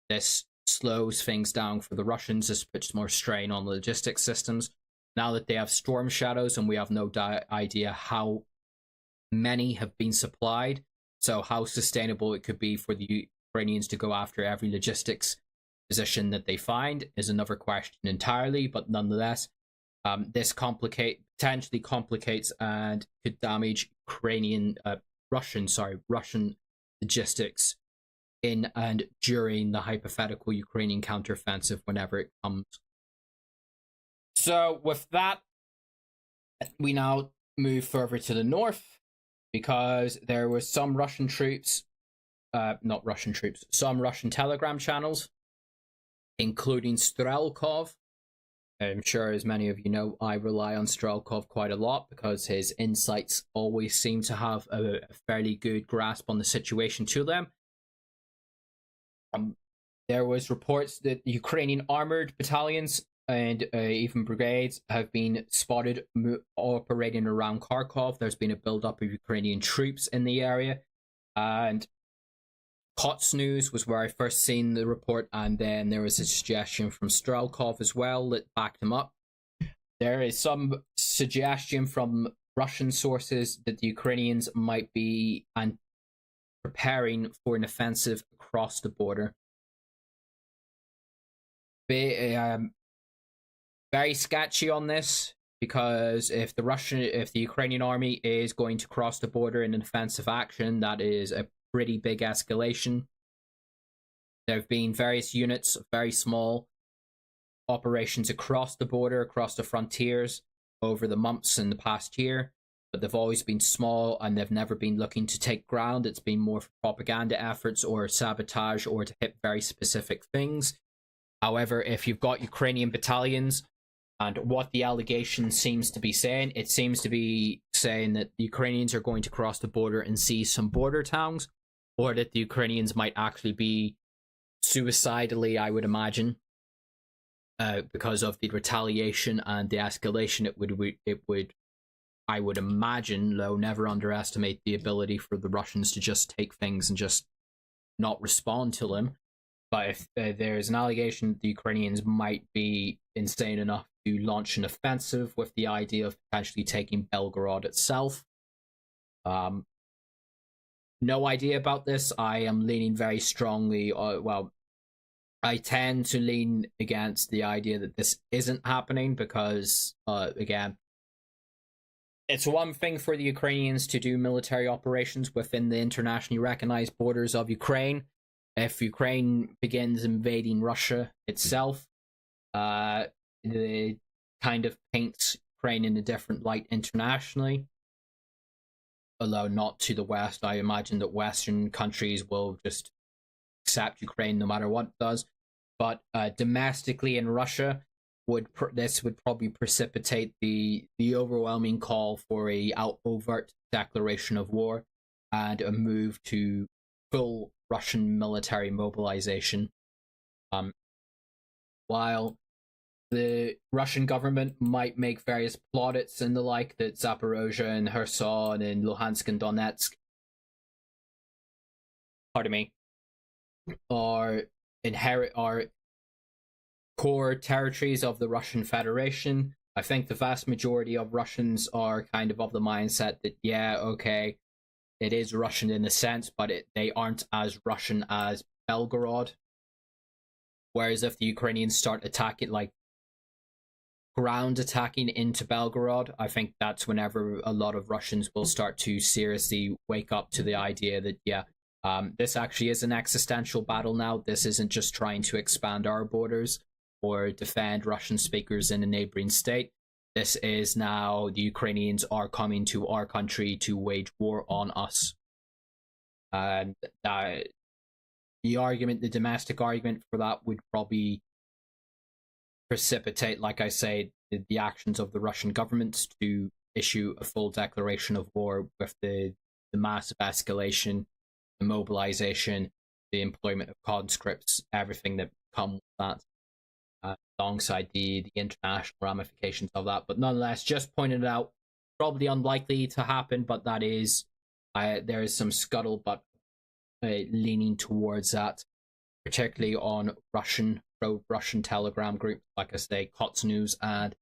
This slows things down for the Russians. This puts more strain on the logistics systems. Now that they have Storm Shadows, and we have no idea how many have been supplied, so how sustainable it could be for the Ukrainians to go after every logistics position that they find is another question entirely. But nonetheless, this potentially complicates and could damage Russian logistics in and during the hypothetical Ukrainian counteroffensive whenever it comes. So with that, we now move further to the north, because there was some Russian troops, some Russian Telegram channels, including Strelkov. I'm sure, as many of you know, I rely on Strelkov quite a lot because his insights always seem to have a fairly good grasp on the situation to them. There was reports that Ukrainian armored battalions and even brigades have been spotted operating around Kharkov. There's been a build-up of Ukrainian troops in the area, and Kots News was where I first seen the report, and then there was a suggestion from Strelkov as well that backed him up. There is some suggestion from Russian sources that the Ukrainians might be preparing for an offensive across the border. Very sketchy on this, because if the Ukrainian army is going to cross the border in an offensive action, that is a pretty big escalation. there have been various units, very small operations across the border, across the frontiers over the months in the past year, but they've always been small and they've never been looking to take ground. It's been more for propaganda efforts or sabotage or to hit very specific things. However, if you've got Ukrainian battalions, and what the allegation seems to be saying, it seems to be saying that the Ukrainians are going to cross the border and seize some border towns, or that the Ukrainians might actually be suicidally, I would imagine, because of the retaliation and the escalation. It would, I would imagine, though, never underestimate the ability for the Russians to just take things and just not respond to them. But if there's an allegation that the Ukrainians might be insane enough to launch an offensive with the idea of potentially taking Belgorod itself. No idea about this. I am leaning very strongly, I tend to lean against the idea that this isn't happening because, again, it's one thing for the Ukrainians to do military operations within the internationally recognized borders of Ukraine. If Ukraine begins invading Russia itself, it kind of paints Ukraine in a different light internationally. Although not to the West, I imagine that Western countries will just accept Ukraine no matter what it does. But domestically in Russia, this would probably precipitate the overwhelming call for a overt declaration of war and a move to full Russian military mobilization. While the Russian government might make various plaudits and the like that Zaporizhzhia and Kherson and Luhansk and Donetsk, are core territories of the Russian Federation. I think the vast majority of Russians are kind of the mindset that, yeah, okay, it is Russian in a sense, but they aren't as Russian as Belgorod. Whereas if the Ukrainians start attacking, like ground attacking into Belgorod, I think that's whenever a lot of Russians will start to seriously wake up to the idea that, yeah, this actually is an existential battle now. This isn't just trying to expand our borders or defend Russian speakers in a neighboring state. This is now the Ukrainians are coming to our country to wage war on us. And the domestic argument for that would probably precipitate, like I say, the actions of the Russian government to issue a full declaration of war with the massive escalation, the mobilization, the employment of conscripts, everything that comes with that. Alongside the international ramifications of that, but nonetheless, just pointed out, probably unlikely to happen, but that is, there is some scuttlebutt leaning towards that, particularly on pro-Russian Telegram groups, like I say, Kots News and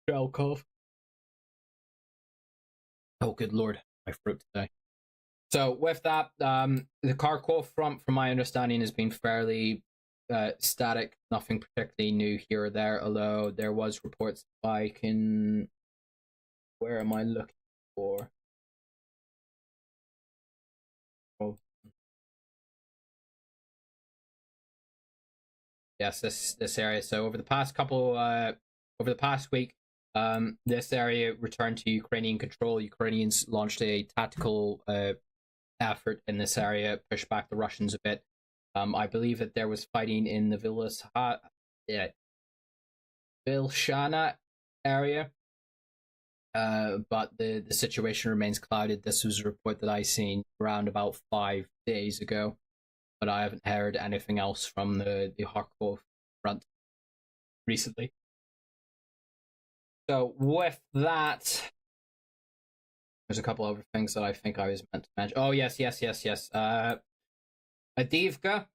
Shelkov. Oh, good lord, my fruit today. So with that, the Kharkov front, from my understanding, has been fairly static, nothing particularly new here or there, although there was reports where am I looking for? Oh. Yes, this area. So over the past week, this area returned to Ukrainian control. Ukrainians launched a tactical effort in this area, pushed back the Russians a bit. I believe that there was fighting in the Vilshana area, but the situation remains clouded. This was a report that I seen around about 5 days ago, but I haven't heard anything else from the Kharkov front recently. So with that, there's a couple other things that I think I was meant to mention. Oh yes. Avdiivka.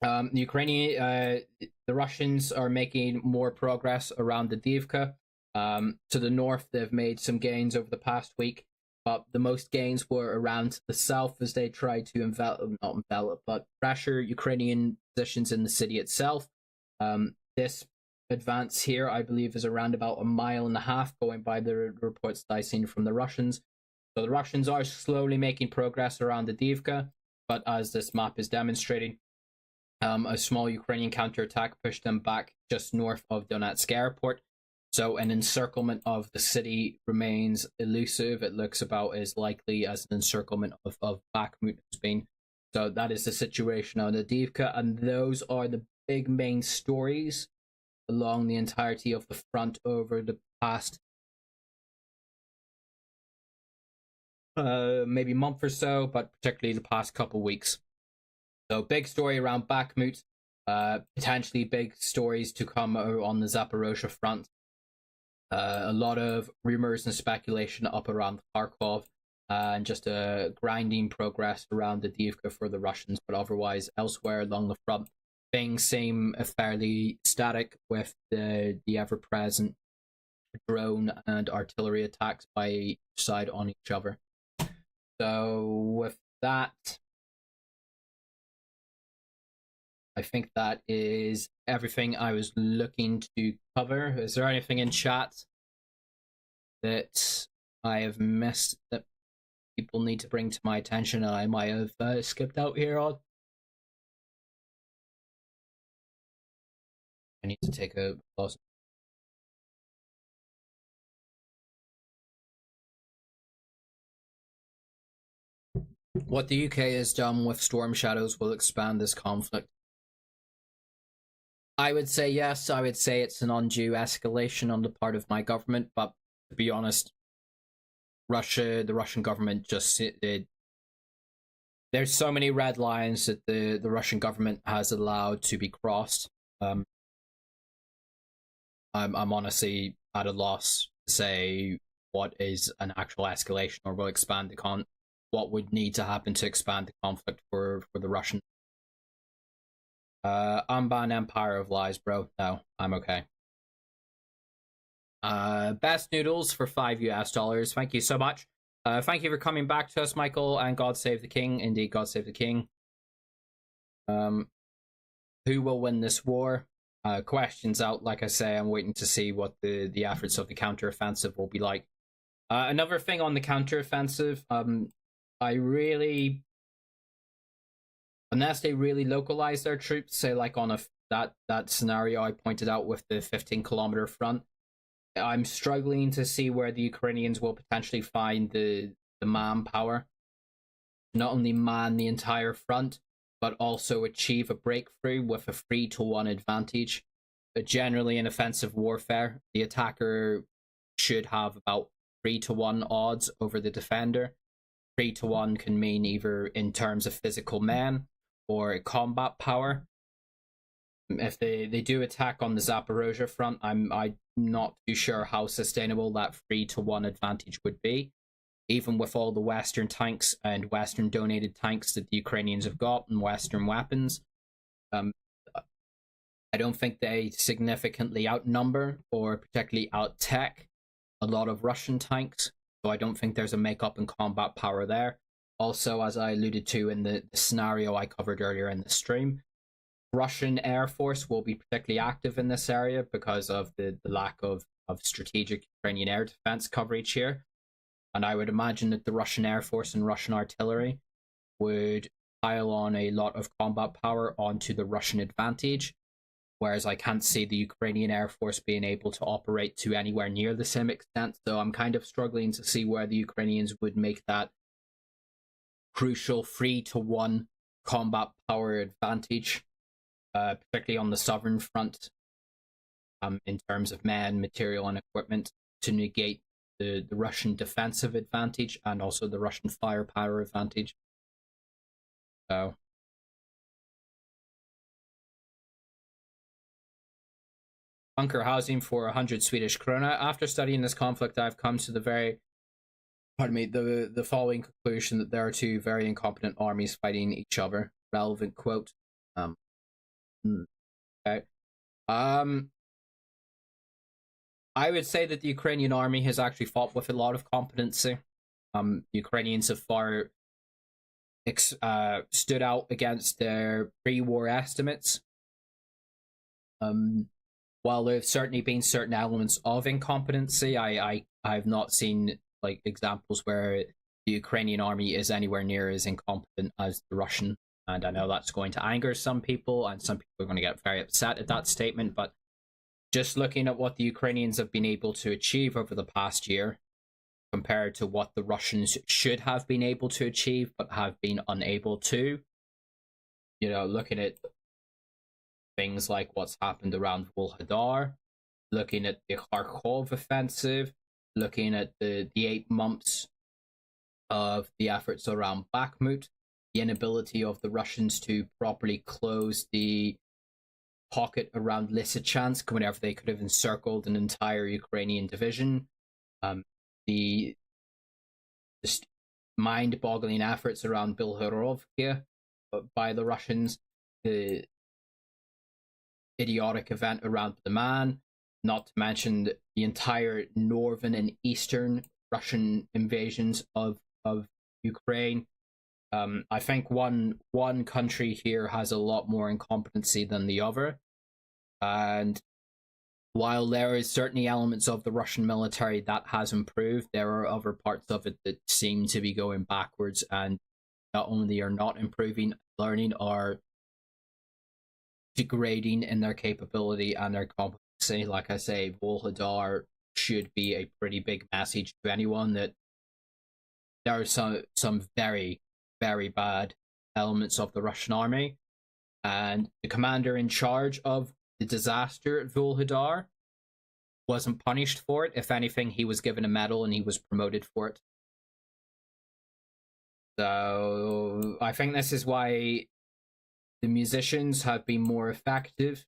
The Russians are making more progress around Avdiivka. To the north, they've made some gains over the past week, but the most gains were around the south as they tried to pressure Ukrainian positions in the city itself. This advance here, I believe, is around about 1.5 miles, going by the reports that I've seen from the Russians. So the Russians are slowly making progress around Avdiivka. But as this map is demonstrating, A small Ukrainian counterattack pushed them back just north of Donetsk airport. So an encirclement of the city remains elusive. It looks about as likely as an encirclement of Bakhmut has been. So that is the situation on Avdiivka, and those are the big main stories along the entirety of the front over the past maybe month or so, but particularly the past couple weeks. So big story around Bakhmut, potentially big stories to come on the Zaporizhzhia front. A lot of rumors and speculation up around Kharkov, and just a grinding progress around the Avdiivka for the Russians, but otherwise elsewhere along the front, things seem fairly static with the ever-present drone and artillery attacks by each side on each other. So with that, I think that is everything I was looking to cover. Is there anything in chat that I have missed that people need to bring to my attention and I might have skipped out here on? I need to take a pause. What the UK has done with Storm Shadows will expand this conflict. I would say yes. I would say it's an undue escalation on the part of my government, but to be honest, the Russian government just there's so many red lines that the Russian government has allowed to be crossed. I'm honestly at a loss to say what is an actual escalation or will expand the what would need to happen to expand the conflict for the Russian. Unban Empire of Lies, bro. No, I'm okay. Best Noodles for $5 US. Thank you so much. Thank you for coming back to us, Michael, and God Save the King. Indeed, God Save the King. Who will win this war? Questions out. Like I say, I'm waiting to see what the efforts of the counteroffensive will be like. Another thing on the counteroffensive, unless they really localize their troops, say like on that scenario I pointed out with the 15-kilometer front, I'm struggling to see where the Ukrainians will potentially find the manpower, not only man the entire front, but also achieve a breakthrough with a 3-to-1 advantage. But generally in offensive warfare, the attacker should have about 3-to-1 odds over the defender. 3-to-1 can mean either in terms of physical men or combat power. If they do attack on the Zaporizhzhia front, I'm not too sure how sustainable that 3-to-1 advantage would be. Even with all the Western tanks and Western donated tanks that the Ukrainians have got and Western weapons, I don't think they significantly outnumber or particularly out-tech a lot of Russian tanks. So I don't think there's a make-up in combat power there. Also, as I alluded to in the scenario I covered earlier in the stream, Russian Air Force will be particularly active in this area because of the lack of strategic Ukrainian air defense coverage here. And I would imagine that the Russian Air Force and Russian artillery would pile on a lot of combat power onto the Russian advantage, whereas I can't see the Ukrainian Air Force being able to operate to anywhere near the same extent. So I'm kind of struggling to see where the Ukrainians would make that crucial 3-to-1 combat power advantage, particularly on the southern front, in terms of men, material, and equipment, to negate the Russian defensive advantage and also the Russian firepower advantage. So bunker housing for 100 Swedish krona. After studying this conflict, I've come to the following conclusion that there are two very incompetent armies fighting each other. Relevant quote. Okay. I would say that the Ukrainian army has actually fought with a lot of competency. The Ukrainians have far stood out against their pre-war estimates. While there have certainly been certain elements of incompetency, I've not seen like examples where the Ukrainian army is anywhere near as incompetent as the Russian And I know that's going to anger some people, and some people are going to get very upset at that statement. But just looking at what the Ukrainians have been able to achieve over the past year, compared to what the Russians should have been able to achieve, but have been unable to, you know, looking at things like what's happened around Volhadar, looking at the Kharkov offensive, looking at the 8 months of the efforts around Bakhmut, the inability of the Russians to properly close the pocket around Lysychansk whenever they could have encircled an entire Ukrainian division, the just mind-boggling efforts around Bilhorovka by the Russians, the idiotic event around the Man, not to mention the entire northern and eastern Russian invasions of Ukraine. I think one country here has a lot more incompetency than the other, and while there is certainly elements of the Russian military that has improved, there are other parts of it that seem to be going backwards, and not only are not improving, learning, are degrading in their capability and their competency. Like I say, Volhadar should be a pretty big message to anyone that there are some very, very bad elements of the Russian army, and the commander in charge of the disaster at Volhadar wasn't punished for it. If anything, he was given a medal and he was promoted for it. So I think this is why the musicians have been more effective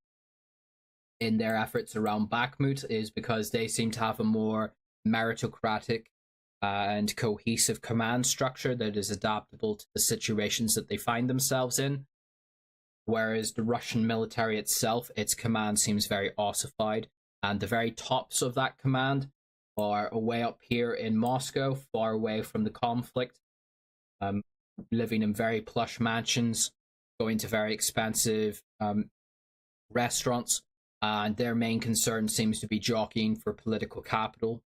in their efforts around Bakhmut, is because they seem to have a more meritocratic and cohesive command structure that is adaptable to the situations that they find themselves in. Whereas the Russian military itself, its command seems very ossified, and the very tops of that command are way up here in Moscow, far away from the conflict, living in very plush mansions, going to very expensive restaurants, and their main concern seems to be jockeying for political capital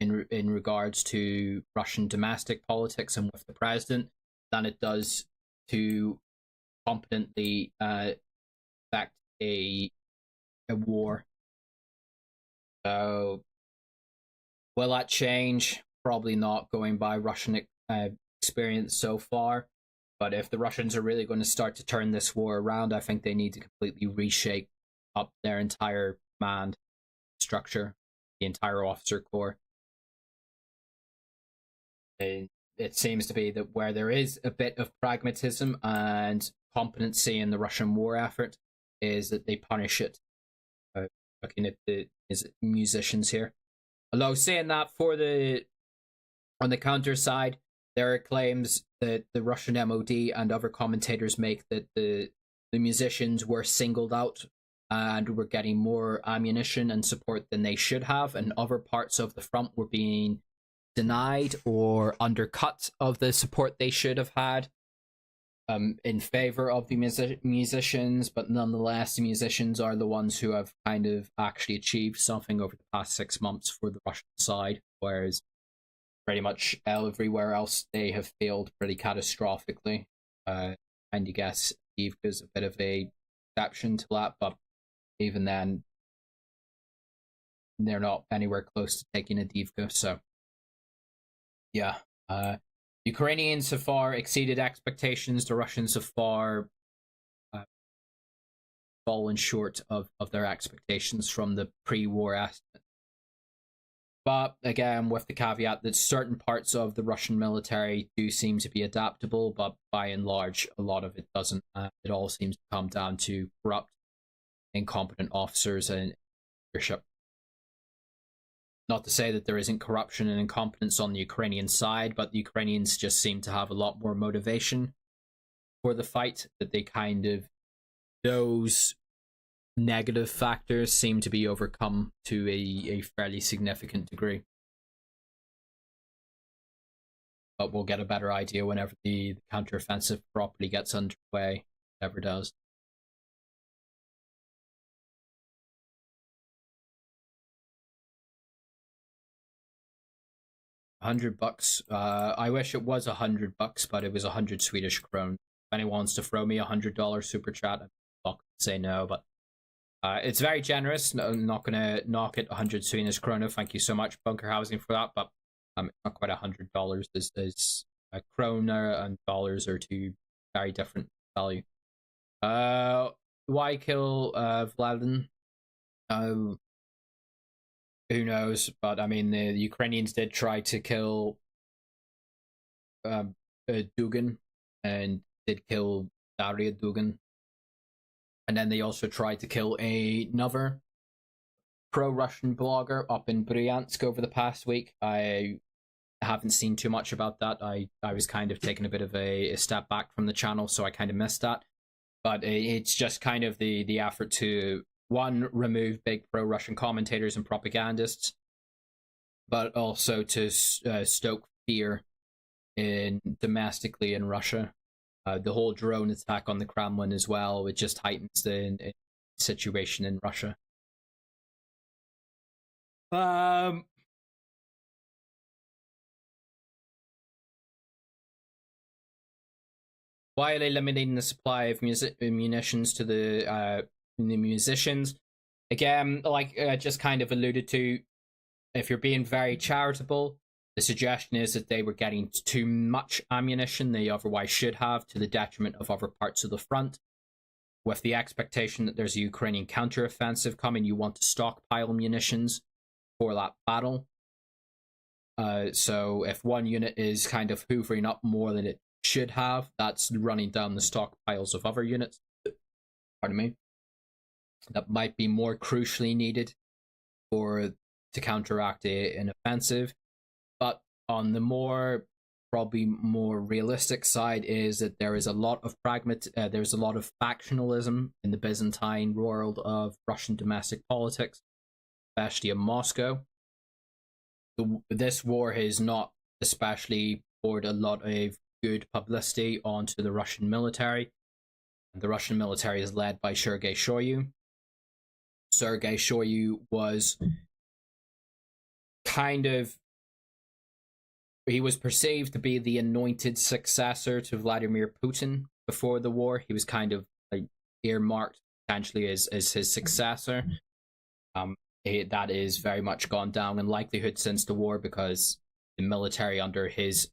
in regards to Russian domestic politics and with the president, than it does to competently affect a war. So will that change? Probably not, going by Russian experience so far. But if the Russians are really going to start to turn this war around, I think they need to completely reshape up their entire command structure, the entire officer corps. And it seems to be that where there is a bit of pragmatism and competency in the Russian war effort is that they punish it. Looking at the musicians here. Although saying that, on the counter side, there are claims that the Russian MOD and other commentators make that the musicians were singled out and were getting more ammunition and support than they should have, and other parts of the front were being denied or undercut of the support they should have had in favor of the musicians. But nonetheless, the musicians are the ones who have kind of actually achieved something over the past 6 months for the Russian side, whereas pretty much everywhere else they have failed pretty catastrophically. And you guess Avdiivka's a bit of a exception to that, but even then they're not anywhere close to taking Avdiivka. So yeah, Ukrainians have far exceeded expectations. The Russians have far fallen short of their expectations from the pre-war estimate. But again, with the caveat that certain parts of the Russian military do seem to be adaptable, but by and large, a lot of it doesn't. It all seems to come down to corrupt, incompetent officers and leadership. Not to say that there isn't corruption and incompetence on the Ukrainian side, but the Ukrainians just seem to have a lot more motivation for the fight, that they kind of, those negative factors seem to be overcome to a fairly significant degree. But we'll get a better idea whenever the counteroffensive properly gets underway, whatever does. $100. I wish it was $100, but it was 100 Swedish krona. anyone wants to throw me $100 super chat, I'm not going to say no, but it's very generous. No, I'm not going to knock it 100 Swedish krona. Thank you so much, Bunker Housing, for that, but it's not quite $100. There's a krona and dollars are two very different value. Why kill Vladin? Who knows? But I mean, the Ukrainians did try to kill Dugin and did kill Daria Dugin. And then they also tried to kill another pro-Russian blogger up in Bryansk over the past week. I haven't seen too much about that. I was kind of taking a bit of a step back from the channel, so I kind of missed that. But it's just kind of the effort to, one, remove big pro-Russian commentators and propagandists, but also to stoke fear domestically in Russia. The whole drone attack on the Kremlin as well, it just heightens the situation in Russia. Why are they limiting the supply of munitions to the musicians? Again, like I just kind of alluded to, if you're being very charitable, the suggestion is that they were getting too much ammunition they otherwise should have, to the detriment of other parts of the front. With the expectation that there's a Ukrainian counteroffensive coming, you want to stockpile munitions for that battle. So if one unit is kind of hoovering up more than it should have, that's running down the stockpiles of other units. Pardon me. That might be more crucially needed to counteract an offensive. But on the probably more realistic side is that there is a lot of there's a lot of factionalism in the Byzantine world of Russian domestic politics, especially in Moscow. This war has not especially poured a lot of good publicity onto the Russian military. The Russian military is led by Sergei Shoigu. Sergei Shoigu was he was perceived to be the anointed successor to Vladimir Putin before the war. He was kind of like earmarked potentially as his successor. That is very much gone down in likelihood since the war, because the military under his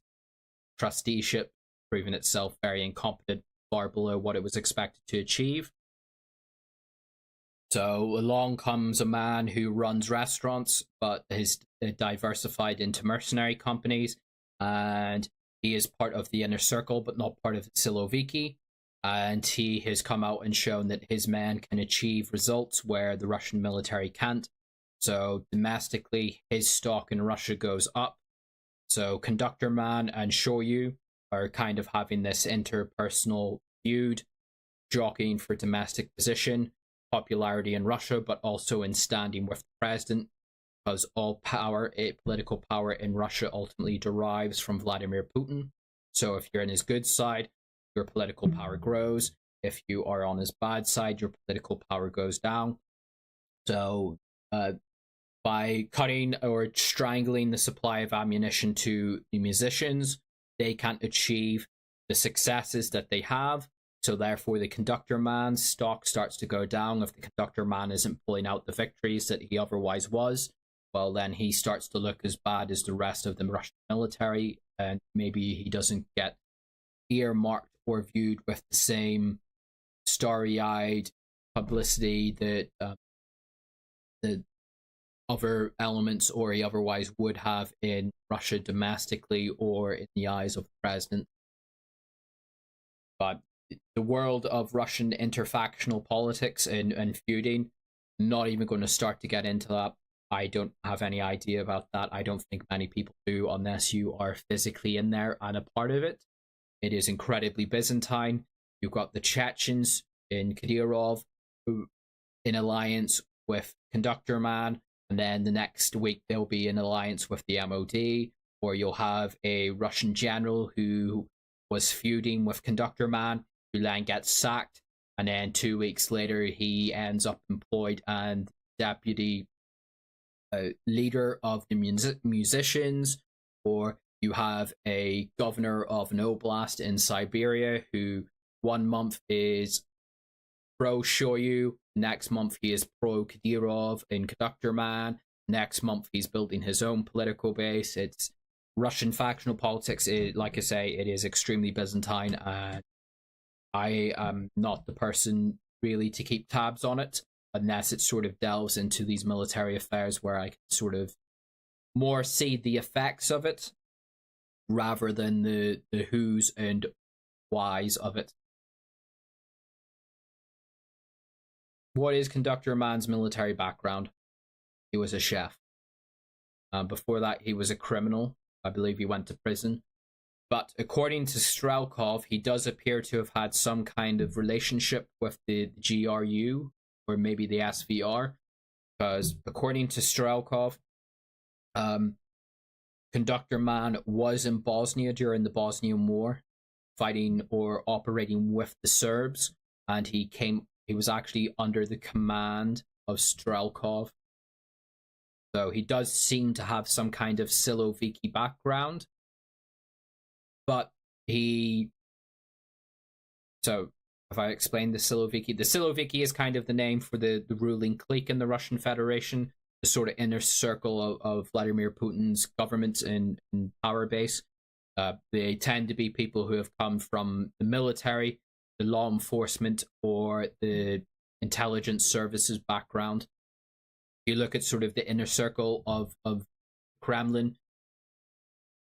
trusteeship proven itself very incompetent, far below what it was expected to achieve. So along comes a man who runs restaurants, but is diversified into mercenary companies, and he is part of the inner circle, but not part of the Siloviki. And he has come out and shown that his men can achieve results where the Russian military can't. So domestically, his stock in Russia goes up. So Conductor Man and Shoyu are kind of having this interpersonal feud, jockeying for domestic position, popularity in Russia, but also in standing with the president, because all power, political power in Russia ultimately derives from Vladimir Putin. So if you're in his good side, your political power grows. If you are on his bad side, your political power goes down. So by cutting or strangling the supply of ammunition to the musicians, they can't achieve the successes that they have. So therefore, the Conductor Man's stock starts to go down. If the Conductor Man isn't pulling out the victories that he otherwise was, well, then he starts to look as bad as the rest of the Russian military, and maybe he doesn't get earmarked or viewed with the same starry-eyed publicity that the other elements or he otherwise would have in Russia domestically or in the eyes of the president. But the world of Russian interfactional politics and feuding, not even going to start to get into that. I don't have any idea about that. I don't think many people do unless you are physically in there and a part of it. It is incredibly Byzantine. You've got the Chechens in Kadyrov who in alliance with Conductor Man, and then the next week they'll be in alliance with the MOD, or you'll have a Russian general who was feuding with Conductor Man, who then gets sacked, and then 2 weeks later he ends up employed and deputy leader of the musicians, or you have a governor of an oblast in Siberia who 1 month is pro Shoyu, next month he is pro Kadyrov in Conductor Man, next month he's building his own political base. It's Russian factional politics. Like I say, it is extremely Byzantine, and I am not the person really to keep tabs on it unless it sort of delves into these military affairs where I can sort of more see the effects of it rather than the who's and whys of it. What is Conductor Man's military background? He was a chef. Before that, he was a criminal. I believe he went to prison. But according to Strelkov, he does appear to have had some kind of relationship with the GRU or maybe the SVR. Because according to Strelkov, Conductor Man was in Bosnia during the Bosnian War, fighting or operating with the Serbs, and he was actually under the command of Strelkov. So he does seem to have some kind of Siloviki background. But so if I explain the Siloviki is kind of the name for the ruling clique in the Russian Federation, the sort of inner circle of Vladimir Putin's government and power base. They tend to be people who have come from the military, the law enforcement, or the intelligence services background. You look at sort of the inner circle of Kremlin,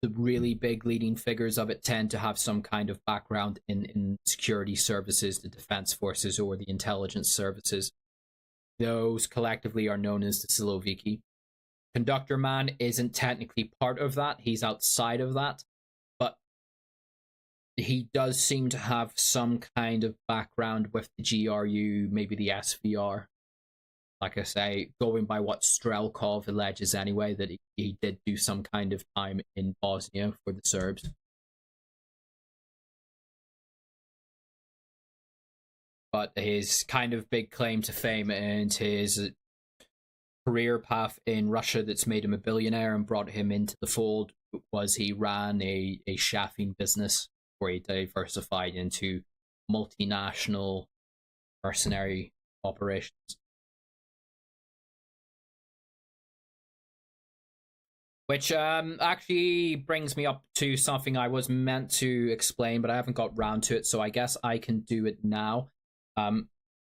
the really big leading figures of it tend to have some kind of background in security services, the defense forces, or the intelligence services. Those collectively are known as the Siloviki. Conductor Man isn't technically part of that. He's outside of that. But he does seem to have some kind of background with the GRU, maybe the SVR. Like I say, going by what Strelkov alleges anyway, that he did do some kind of time in Bosnia for the Serbs. But his kind of big claim to fame and his career path in Russia that's made him a billionaire and brought him into the fold was he ran a chefing business where he diversified into multinational mercenary operations. Which actually brings me up to something I was meant to explain, but I haven't got round to it, so I guess I can do it now.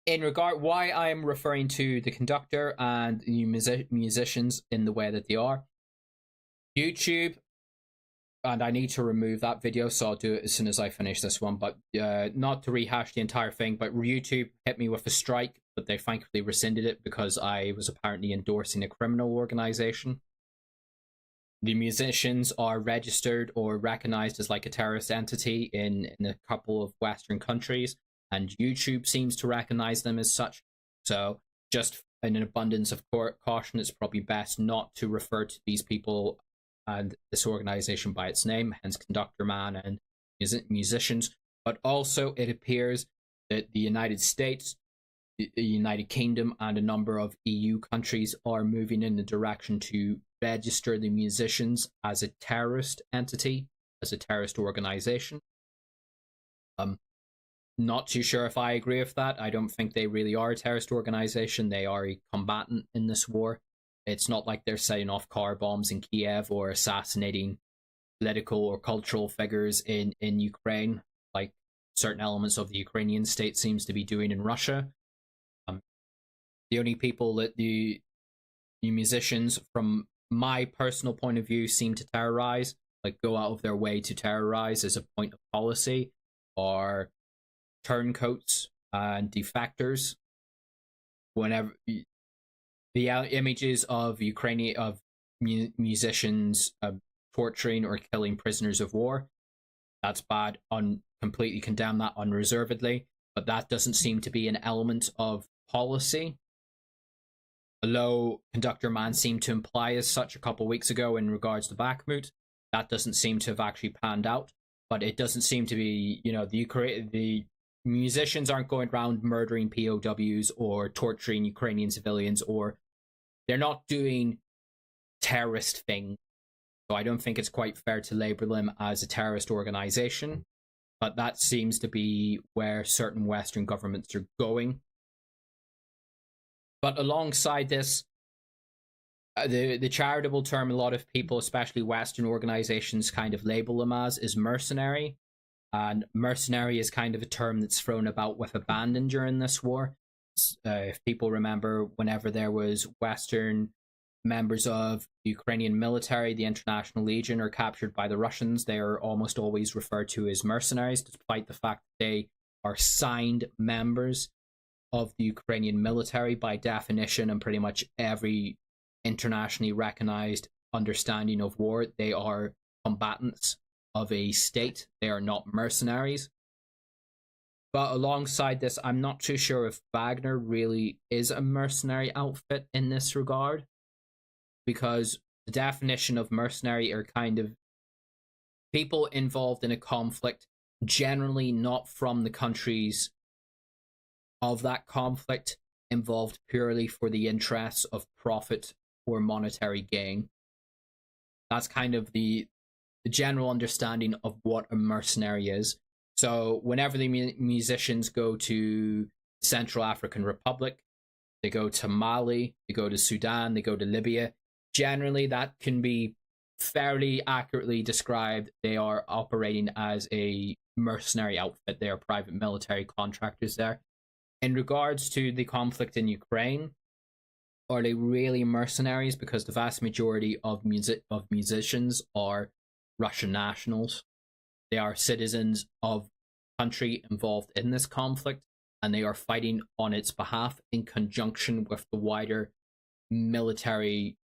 In regard why I am referring to the conductor and the musicians in the way that they are. YouTube, and I need to remove that video, so I'll do it as soon as I finish this one, but not to rehash the entire thing, but YouTube hit me with a strike, but they thankfully rescinded it because I was apparently endorsing a criminal organization. The musicians are registered or recognized as like a terrorist entity in a couple of Western countries, and YouTube seems to recognize them as such. So just in an abundance of caution, it's probably best not to refer to these people and this organization by its name, hence Conductor Man and musicians. But also it appears that the United States, the United Kingdom, and a number of EU countries are moving in the direction to register the musicians as a terrorist entity, as a terrorist organization. Not too sure if I agree with that. I don't think they really are a terrorist organization. They are a combatant in this war. It's not like they're setting off car bombs in Kiev or assassinating political or cultural figures in Ukraine, like certain elements of the Ukrainian state seems to be doing in Russia. The only people that the musicians, from my personal point of view, seem to terrorize, like go out of their way to terrorize as a point of policy, are turncoats and defectors. Whenever the images of musicians torturing or killing prisoners of war, that's bad. Completely condemn that unreservedly, but that doesn't seem to be an element of policy. Although Conductor Man seemed to imply as such a couple weeks ago in regards to Bakhmut, that doesn't seem to have actually panned out. But it doesn't seem to be, the musicians aren't going around murdering POWs or torturing Ukrainian civilians, or they're not doing terrorist things. So I don't think it's quite fair to label them as a terrorist organization. but that seems to be where certain Western governments are going. But alongside this, the charitable term a lot of people, especially Western organizations, kind of label them as is mercenary. And mercenary is kind of a term that's thrown about with abandon during this war. If people remember, whenever there was Western members of the Ukrainian military, the International Legion, are captured by the Russians, they are almost always referred to as mercenaries, despite the fact that they are signed members of the Ukrainian military by definition, and pretty much every internationally recognized understanding of war, they are combatants of a state. They are not mercenaries. But alongside this, I'm not too sure if Wagner really is a mercenary outfit in this regard, because the definition of mercenary are kind of people involved in a conflict, generally not from the countries of that conflict, involved purely for the interests of profit or monetary gain. That's kind of the general understanding of what a mercenary is. So whenever the musicians go to Central African Republic, they go to Mali, they go to Sudan, they go to Libya, generally that can be fairly accurately described. They are operating as a mercenary outfit. They are private military contractors there. In regards to the conflict in Ukraine, are they really mercenaries? Because the vast majority of musicians are Russian nationals. They are citizens of the country involved in this conflict, and they are fighting on its behalf in conjunction with the wider military,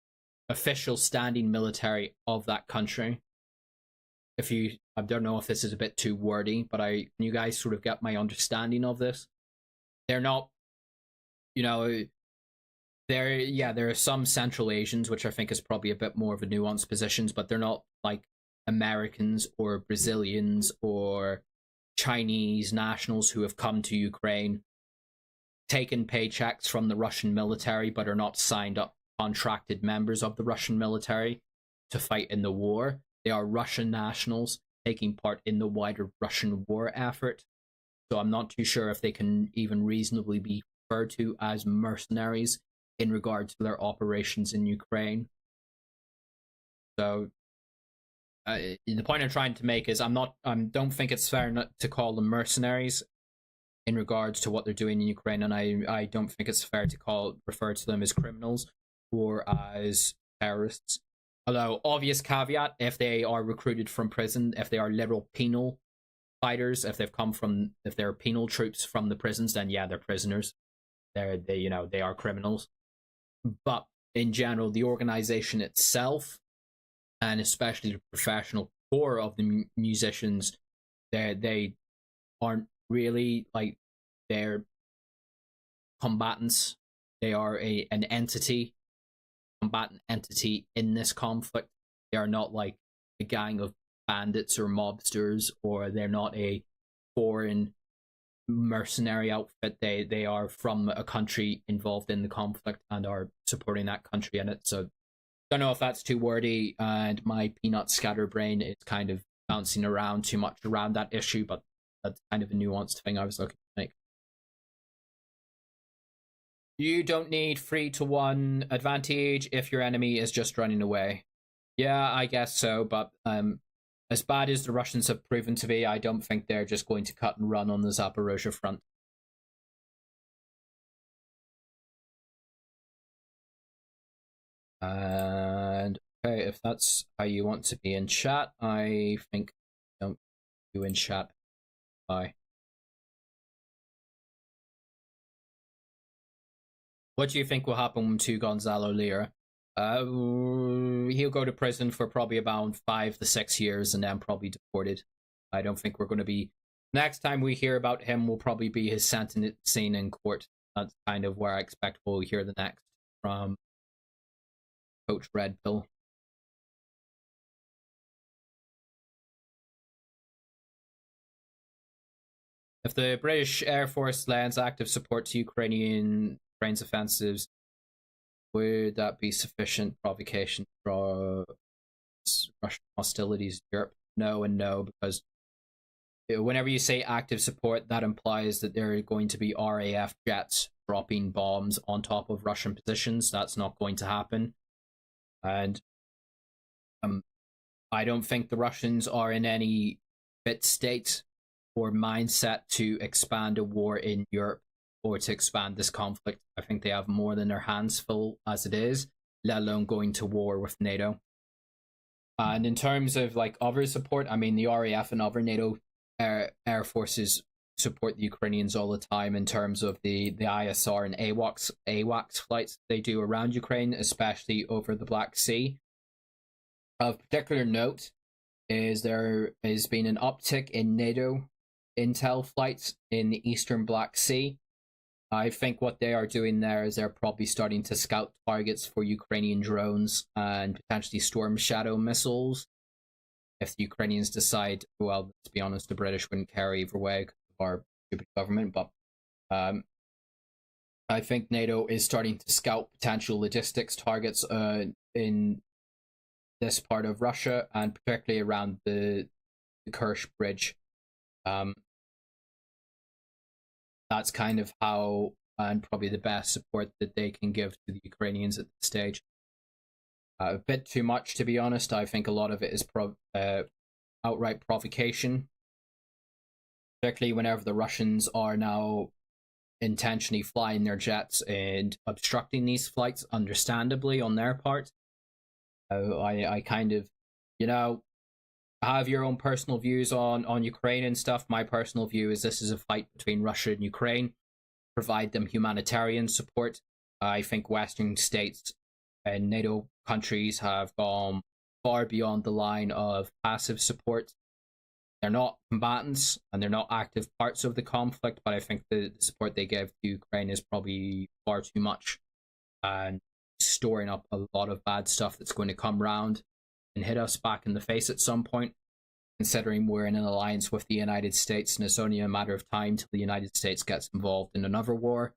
official standing military of that country. I don't know if this is a bit too wordy, but you guys sort of get my understanding of this. They're not, there are some Central Asians, which I think is probably a bit more of a nuanced positions, but they're not like Americans or Brazilians or Chinese nationals who have come to Ukraine, taken paychecks from the Russian military, but are not signed up contracted members of the Russian military to fight in the war. They are Russian nationals taking part in the wider Russian war effort. So I'm not too sure if they can even reasonably be referred to as mercenaries in regard to their operations in Ukraine. So the point I'm trying to make is I don't think it's fair not to call them mercenaries in regards to what they're doing in Ukraine, and I don't think it's fair to refer to them as criminals or as terrorists. Although, obvious caveat, if they are recruited from prison, if they are literal penal fighters, if they're penal troops from the prisons, then yeah, they're prisoners. They are criminals. But in general, the organization itself, and especially the professional core of the musicians, they aren't really they're combatants. They are an entity, combatant entity in this conflict. They are not like a gang of bandits or mobsters, or they're not a foreign mercenary outfit. They are from a country involved in the conflict and are supporting that country in it. So don't know if that's too wordy, and my peanut scatterbrain is kind of bouncing around too much around that issue, but that's kind of a nuanced thing I was looking to make. You don't need 3-to-1 advantage if your enemy is just running away. Yeah, I guess so, but as bad as the Russians have proven to be, I don't think they're just going to cut and run on the Zaporizhzhia front. And okay, if that's how you want to be in chat, I think don't do in chat. Bye. What do you think will happen to Gonzalo Lira? He'll go to prison for probably about 5 to 6 years and then probably deported. I don't think we're going to be... Next time we hear about him will probably be his sentencing in court. That's kind of where I expect we'll hear the next from Coach Red Pill. If the British Air Force lends active support to Ukraine's offensives, would that be sufficient provocation for Russian hostilities in Europe? No and no, because whenever you say active support, that implies that there are going to be RAF jets dropping bombs on top of Russian positions. That's not going to happen. And I don't think the Russians are in any fit state or mindset to expand a war in Europe or to expand this conflict. I think they have more than their hands full as it is, let alone going to war with NATO. And in terms of like other support, I mean, the RAF and other NATO air forces support the Ukrainians all the time in terms of the ISR and AWACS flights they do around Ukraine, especially over the Black Sea. Of particular note is there has been an uptick in NATO intel flights in the eastern Black Sea. I think what they are doing there is they're probably starting to scout targets for Ukrainian drones and potentially Storm Shadow missiles. If the Ukrainians decide, well, to be honest, the British wouldn't care either way because of our stupid government, but I think NATO is starting to scout potential logistics targets in this part of Russia, and particularly around the Kerch Bridge. That's kind of how, and probably the best support that they can give to the Ukrainians at this stage. A bit too much, to be honest. I think a lot of it is outright provocation, particularly whenever the Russians are now intentionally flying their jets and obstructing these flights, understandably, on their part. I kind of, have your own personal views on Ukraine and stuff. My personal view is this is a fight between Russia and Ukraine. Provide them humanitarian support. I think Western states and NATO countries have gone far beyond the line of passive support. They're not combatants and they're not active parts of the conflict, but I think the support they give to Ukraine is probably far too much and storing up a lot of bad stuff that's going to come round and hit us back in the face at some point, considering we're in an alliance with the United States and it's only a matter of time till the United States gets involved in another war,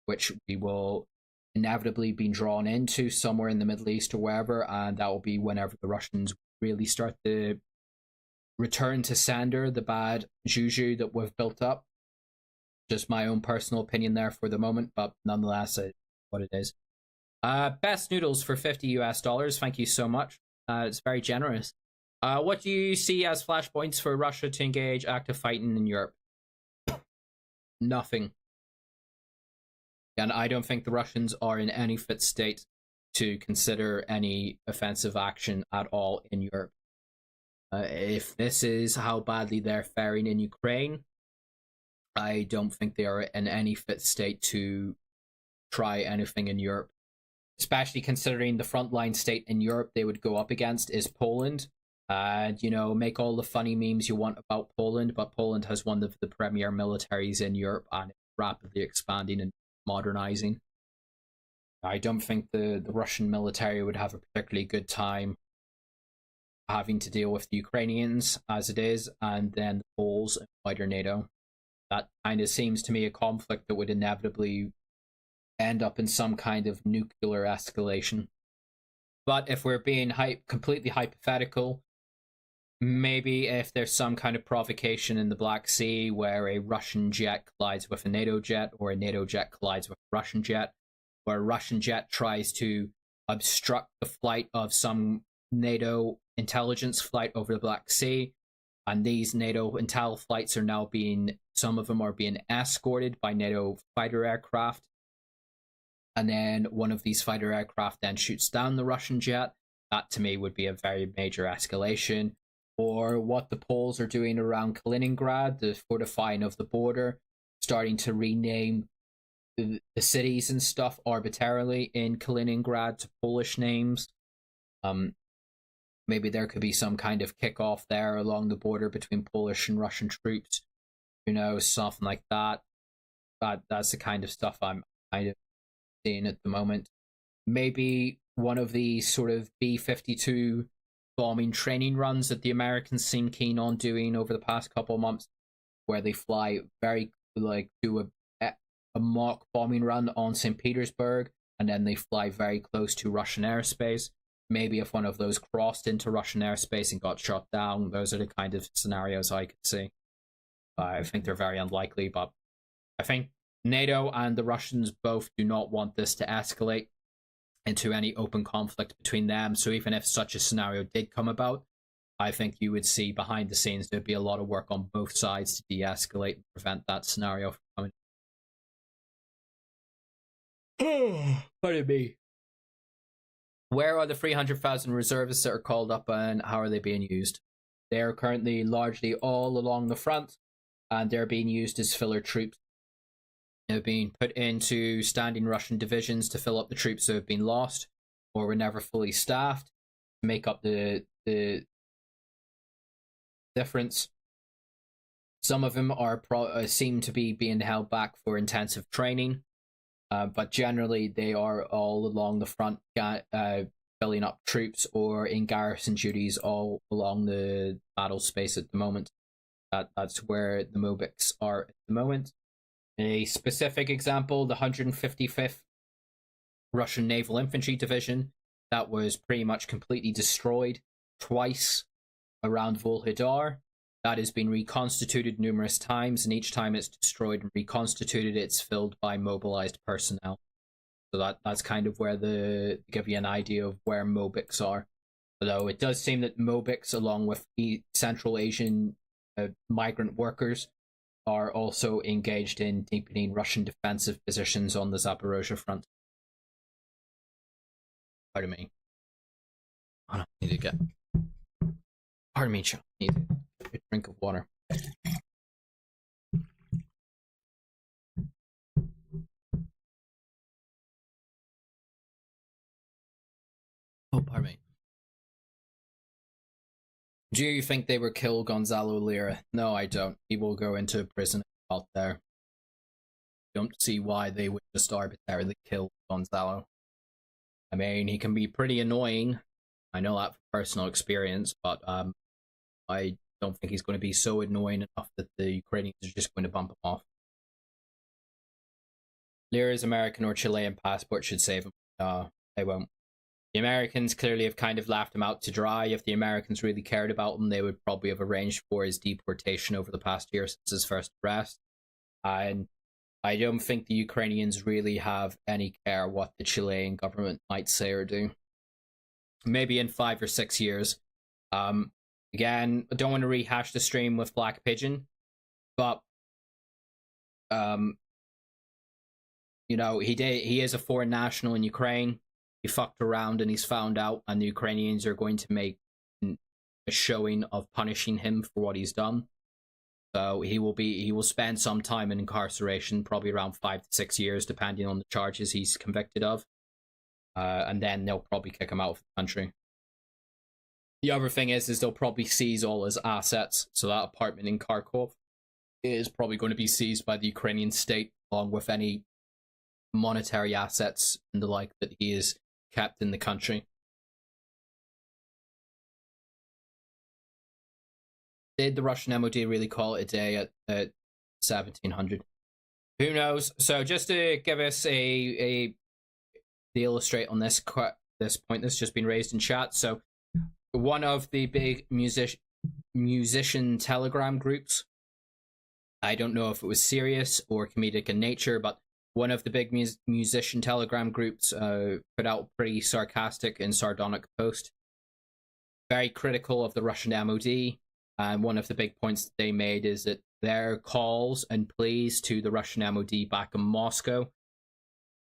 which we will inevitably be drawn into somewhere in the Middle East or wherever, and that will be whenever the Russians really start to return to sender the bad juju that we've built up. Just my own personal opinion there for the moment, but nonetheless, what it is. Best Noodles for $50 US. Thank you so much. It's very generous. What do you see as flashpoints for Russia to engage active fighting in Europe? Nothing. And I don't think the Russians are in any fit state to consider any offensive action at all in Europe. If this is how badly they're faring in Ukraine, I don't think they are in any fit state to try anything in Europe. Especially considering the frontline state in Europe they would go up against is Poland. And, make all the funny memes you want about Poland, but Poland has one of the premier militaries in Europe and it's rapidly expanding and modernizing. I don't think the Russian military would have a particularly good time having to deal with the Ukrainians as it is, and then the Poles and wider NATO. That kind of seems to me a conflict that would inevitably end up in some kind of nuclear escalation. But if we're being completely hypothetical, maybe if there's some kind of provocation in the Black Sea where a Russian jet collides with a NATO jet, or a NATO jet collides with a Russian jet, where a Russian jet tries to obstruct the flight of some NATO intelligence flight over the Black Sea, and these NATO intel flights are now some of them are being escorted by NATO fighter aircraft, and then one of these fighter aircraft then shoots down the Russian jet, that to me would be a very major escalation. Or what the Poles are doing around Kaliningrad, the fortifying of the border, starting to rename the cities and stuff arbitrarily in Kaliningrad to Polish names. Maybe there could be some kind of kickoff there along the border between Polish and Russian troops. Who knows, something like that. But that's the kind of stuff I'm kind of seeing at the moment. Maybe one of the sort of B-52 bombing training runs that the Americans seem keen on doing over the past couple of months, where they fly do a mock bombing run on St. Petersburg, and then they fly very close to Russian airspace. Maybe if one of those crossed into Russian airspace and got shot down, those are the kind of scenarios I could see. I think they're very unlikely, but I think NATO and the Russians both do not want this to escalate into any open conflict between them. So even if such a scenario did come about, I think you would see behind the scenes there'd be a lot of work on both sides to de-escalate and prevent that scenario from coming. Pardon me. Where are the 300,000 reservists that are called up, and how are they being used? They are currently largely all along the front, and they're being used as filler troops. They're being put into standing Russian divisions to fill up the troops that have been lost or were never fully staffed, to make up the difference. Some of them are seem to be being held back for intensive training, but generally they are all along the front, filling up troops or in garrison duties all along the battle space at the moment. That's where the Mobics are at the moment. A specific example, the 155th Russian Naval Infantry Division, that was pretty much completely destroyed twice around Volhydar. That has been reconstituted numerous times, and each time it's destroyed and reconstituted, it's filled by mobilized personnel. So that's kind of where to give you an idea of where Mobics are. Although it does seem that Mobics, along with Central Asian migrant workers, are also engaged in deepening Russian defensive positions on the Zaporizhzhia front. Pardon me. I need to get... Pardon me, I need a drink of water. Oh, pardon me. Do you think they will kill Gonzalo Lira? No, I don't. He will go into prison out there. Don't see why they would just arbitrarily kill Gonzalo. I mean, he can be pretty annoying. I know that from personal experience, but I don't think he's going to be so annoying enough that the Ukrainians are just going to bump him off. Lira's American or Chilean passport should save him. No, they won't. The Americans clearly have kind of laughed him out to dry. If the Americans really cared about him, they would probably have arranged for his deportation over the past year since his first arrest. And I don't think the Ukrainians really have any care what the Chilean government might say or do. Maybe in 5 or 6 years. Again, I don't want to rehash the stream with Black Pigeon, but you know, he is a foreign national in Ukraine. He fucked around and he's found out, and the Ukrainians are going to make a showing of punishing him for what he's done. So he will spend some time in incarceration, probably around 5 to 6 years, depending on the charges he's convicted of. And then they'll probably kick him out of the country. The other thing is they'll probably seize all his assets. So that apartment in Kharkov is probably going to be seized by the Ukrainian state, along with any monetary assets and the like that he is kept in the country. Did the Russian MOD really call it a day at 1700? Who knows? So just to give us to illustrate on this point that's just been raised in chat. So one of the big musician telegram groups, I don't know if it was serious or comedic in nature, but one of the big musician telegram groups put out a pretty sarcastic and sardonic post, very critical of the Russian MOD. And one of the big points that they made is that their calls and pleas to the Russian MOD back in Moscow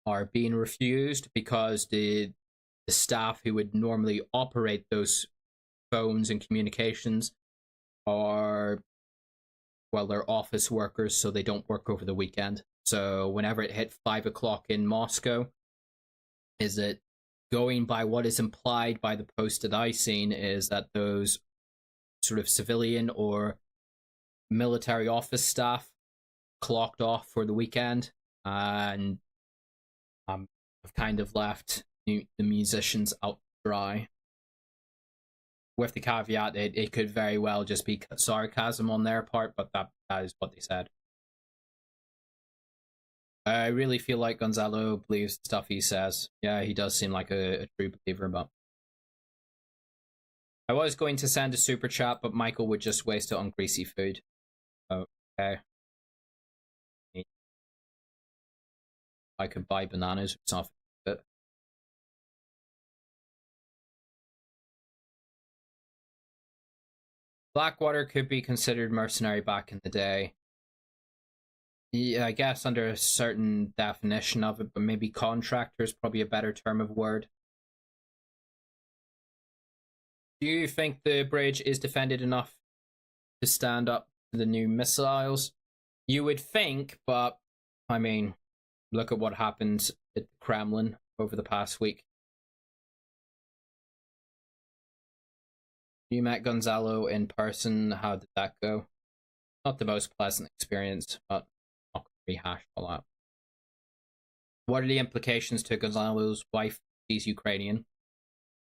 are being refused because the staff who would normally operate those phones and communications are, well, they're office workers, so they don't work over the weekend. So whenever it hit 5 o'clock in Moscow, is it going by what is implied by the post that I seen is that those sort of civilian or military office staff clocked off for the weekend and have kind of left the musicians out dry. With the caveat, it could very well just be sarcasm on their part, but that is what they said. I really feel like Gonzalo believes the stuff he says. Yeah, he does seem like a true believer, but I was going to send a super chat, but Michael would just waste it on greasy food. So Okay. I could buy bananas or something. But Blackwater could be considered mercenary back in the day. Yeah, I guess under a certain definition of it, but maybe contractor is probably a better term of word. Do you think the bridge is defended enough to stand up to the new missiles? You would think, but I mean, look at what happened at the Kremlin over the past week. You met Gonzalo in person. How did that go? Not the most pleasant experience, but I'm not going to rehash all that. What are the implications to Gonzalo's wife? She's Ukrainian.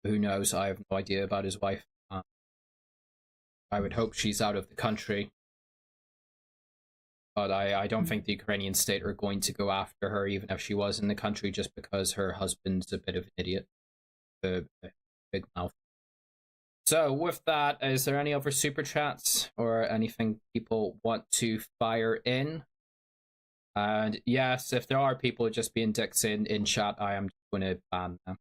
Who knows? I have no idea about his wife. I would hope she's out of the country. But I don't think the Ukrainian state are going to go after her, even if she was in the country, just because her husband's a bit of an idiot. A big mouth. So with that, is there any other super chats or anything people want to fire in? And yes, if there are people just being dicks in chat, I am going to ban them.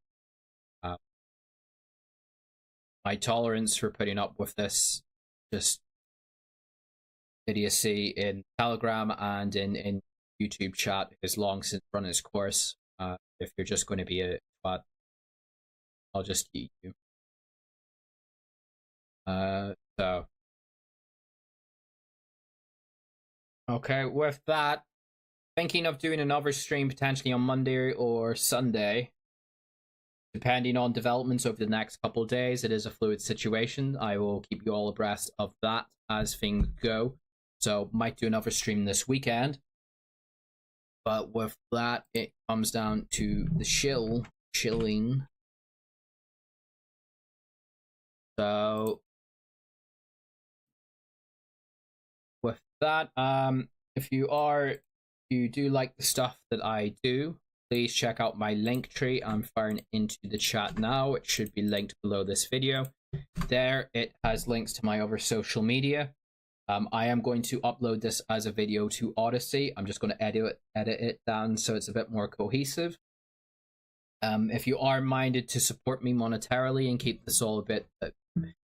My tolerance for putting up with this just idiocy in Telegram and in YouTube chat is long since run its course. If you're just going to be a twat, I'll just eat you. So okay, with that, thinking of doing another stream potentially on Monday or Sunday, depending on developments over the next couple of days. It is a fluid situation. I will keep you all abreast of that as things go. So might do another stream this weekend. But with that, it comes down to the chilling. So with that, if you do like the stuff that I do, please check out my link tree. I'm firing into the chat now. It should be linked below this video. There it has links to my other social media. I am going to upload this as a video to Odyssey. I'm just going to edit it down so it's a bit more cohesive. If you are minded to support me monetarily and keep this all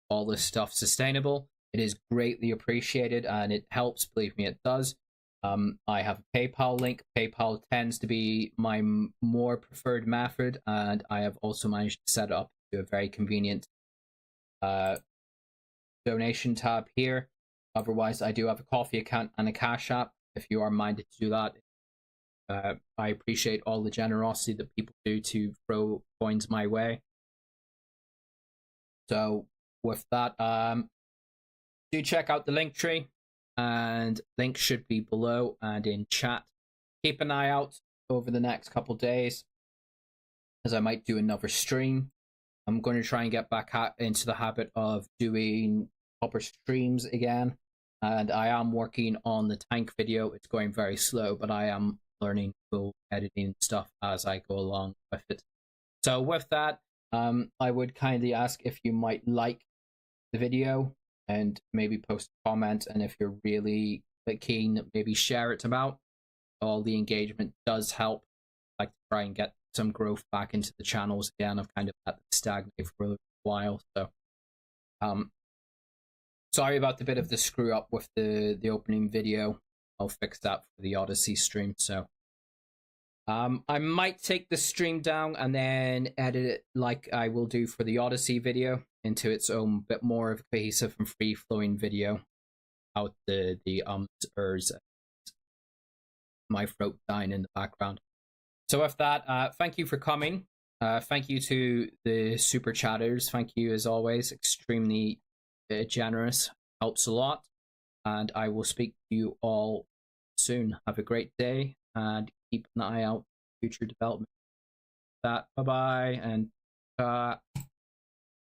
all this stuff sustainable, it is greatly appreciated and it helps. Believe me, it does. I have a PayPal link. PayPal tends to be my more preferred method, and I have also managed to set up to a very convenient donation tab here. Otherwise, I do have a Coffee account and a Cash App if you are minded to do that. I appreciate all the generosity that people do to throw coins my way. So with that, do check out the link tree, and links should be below and in chat. Keep an eye out over the next couple days, as I might do another stream. I'm going to try and get back into the habit of doing proper streams again, and I am working on the tank video. It's going very slow, but I am learning full editing stuff as I go along with it. So with that, I would kindly ask if you might like the video and maybe post a comment, and if you're really keen, maybe share it about. All the engagement does help. I like to try and get some growth back into the channels again. I've kind of had to stagnate for a while, so sorry about the bit of the screw up with the opening video. I'll fix that for the Odyssey stream. So I might take the stream down and then edit it like I will do for the Odyssey video into its own bit more of a cohesive and free flowing video. Out the ers, my throat dying in the background. So with that, thank you for coming. Thank you to the super chatters. Thank you as always. Extremely generous. Helps a lot. And I will speak to you all soon. Have a great day and keep an eye out for future development. Bye bye and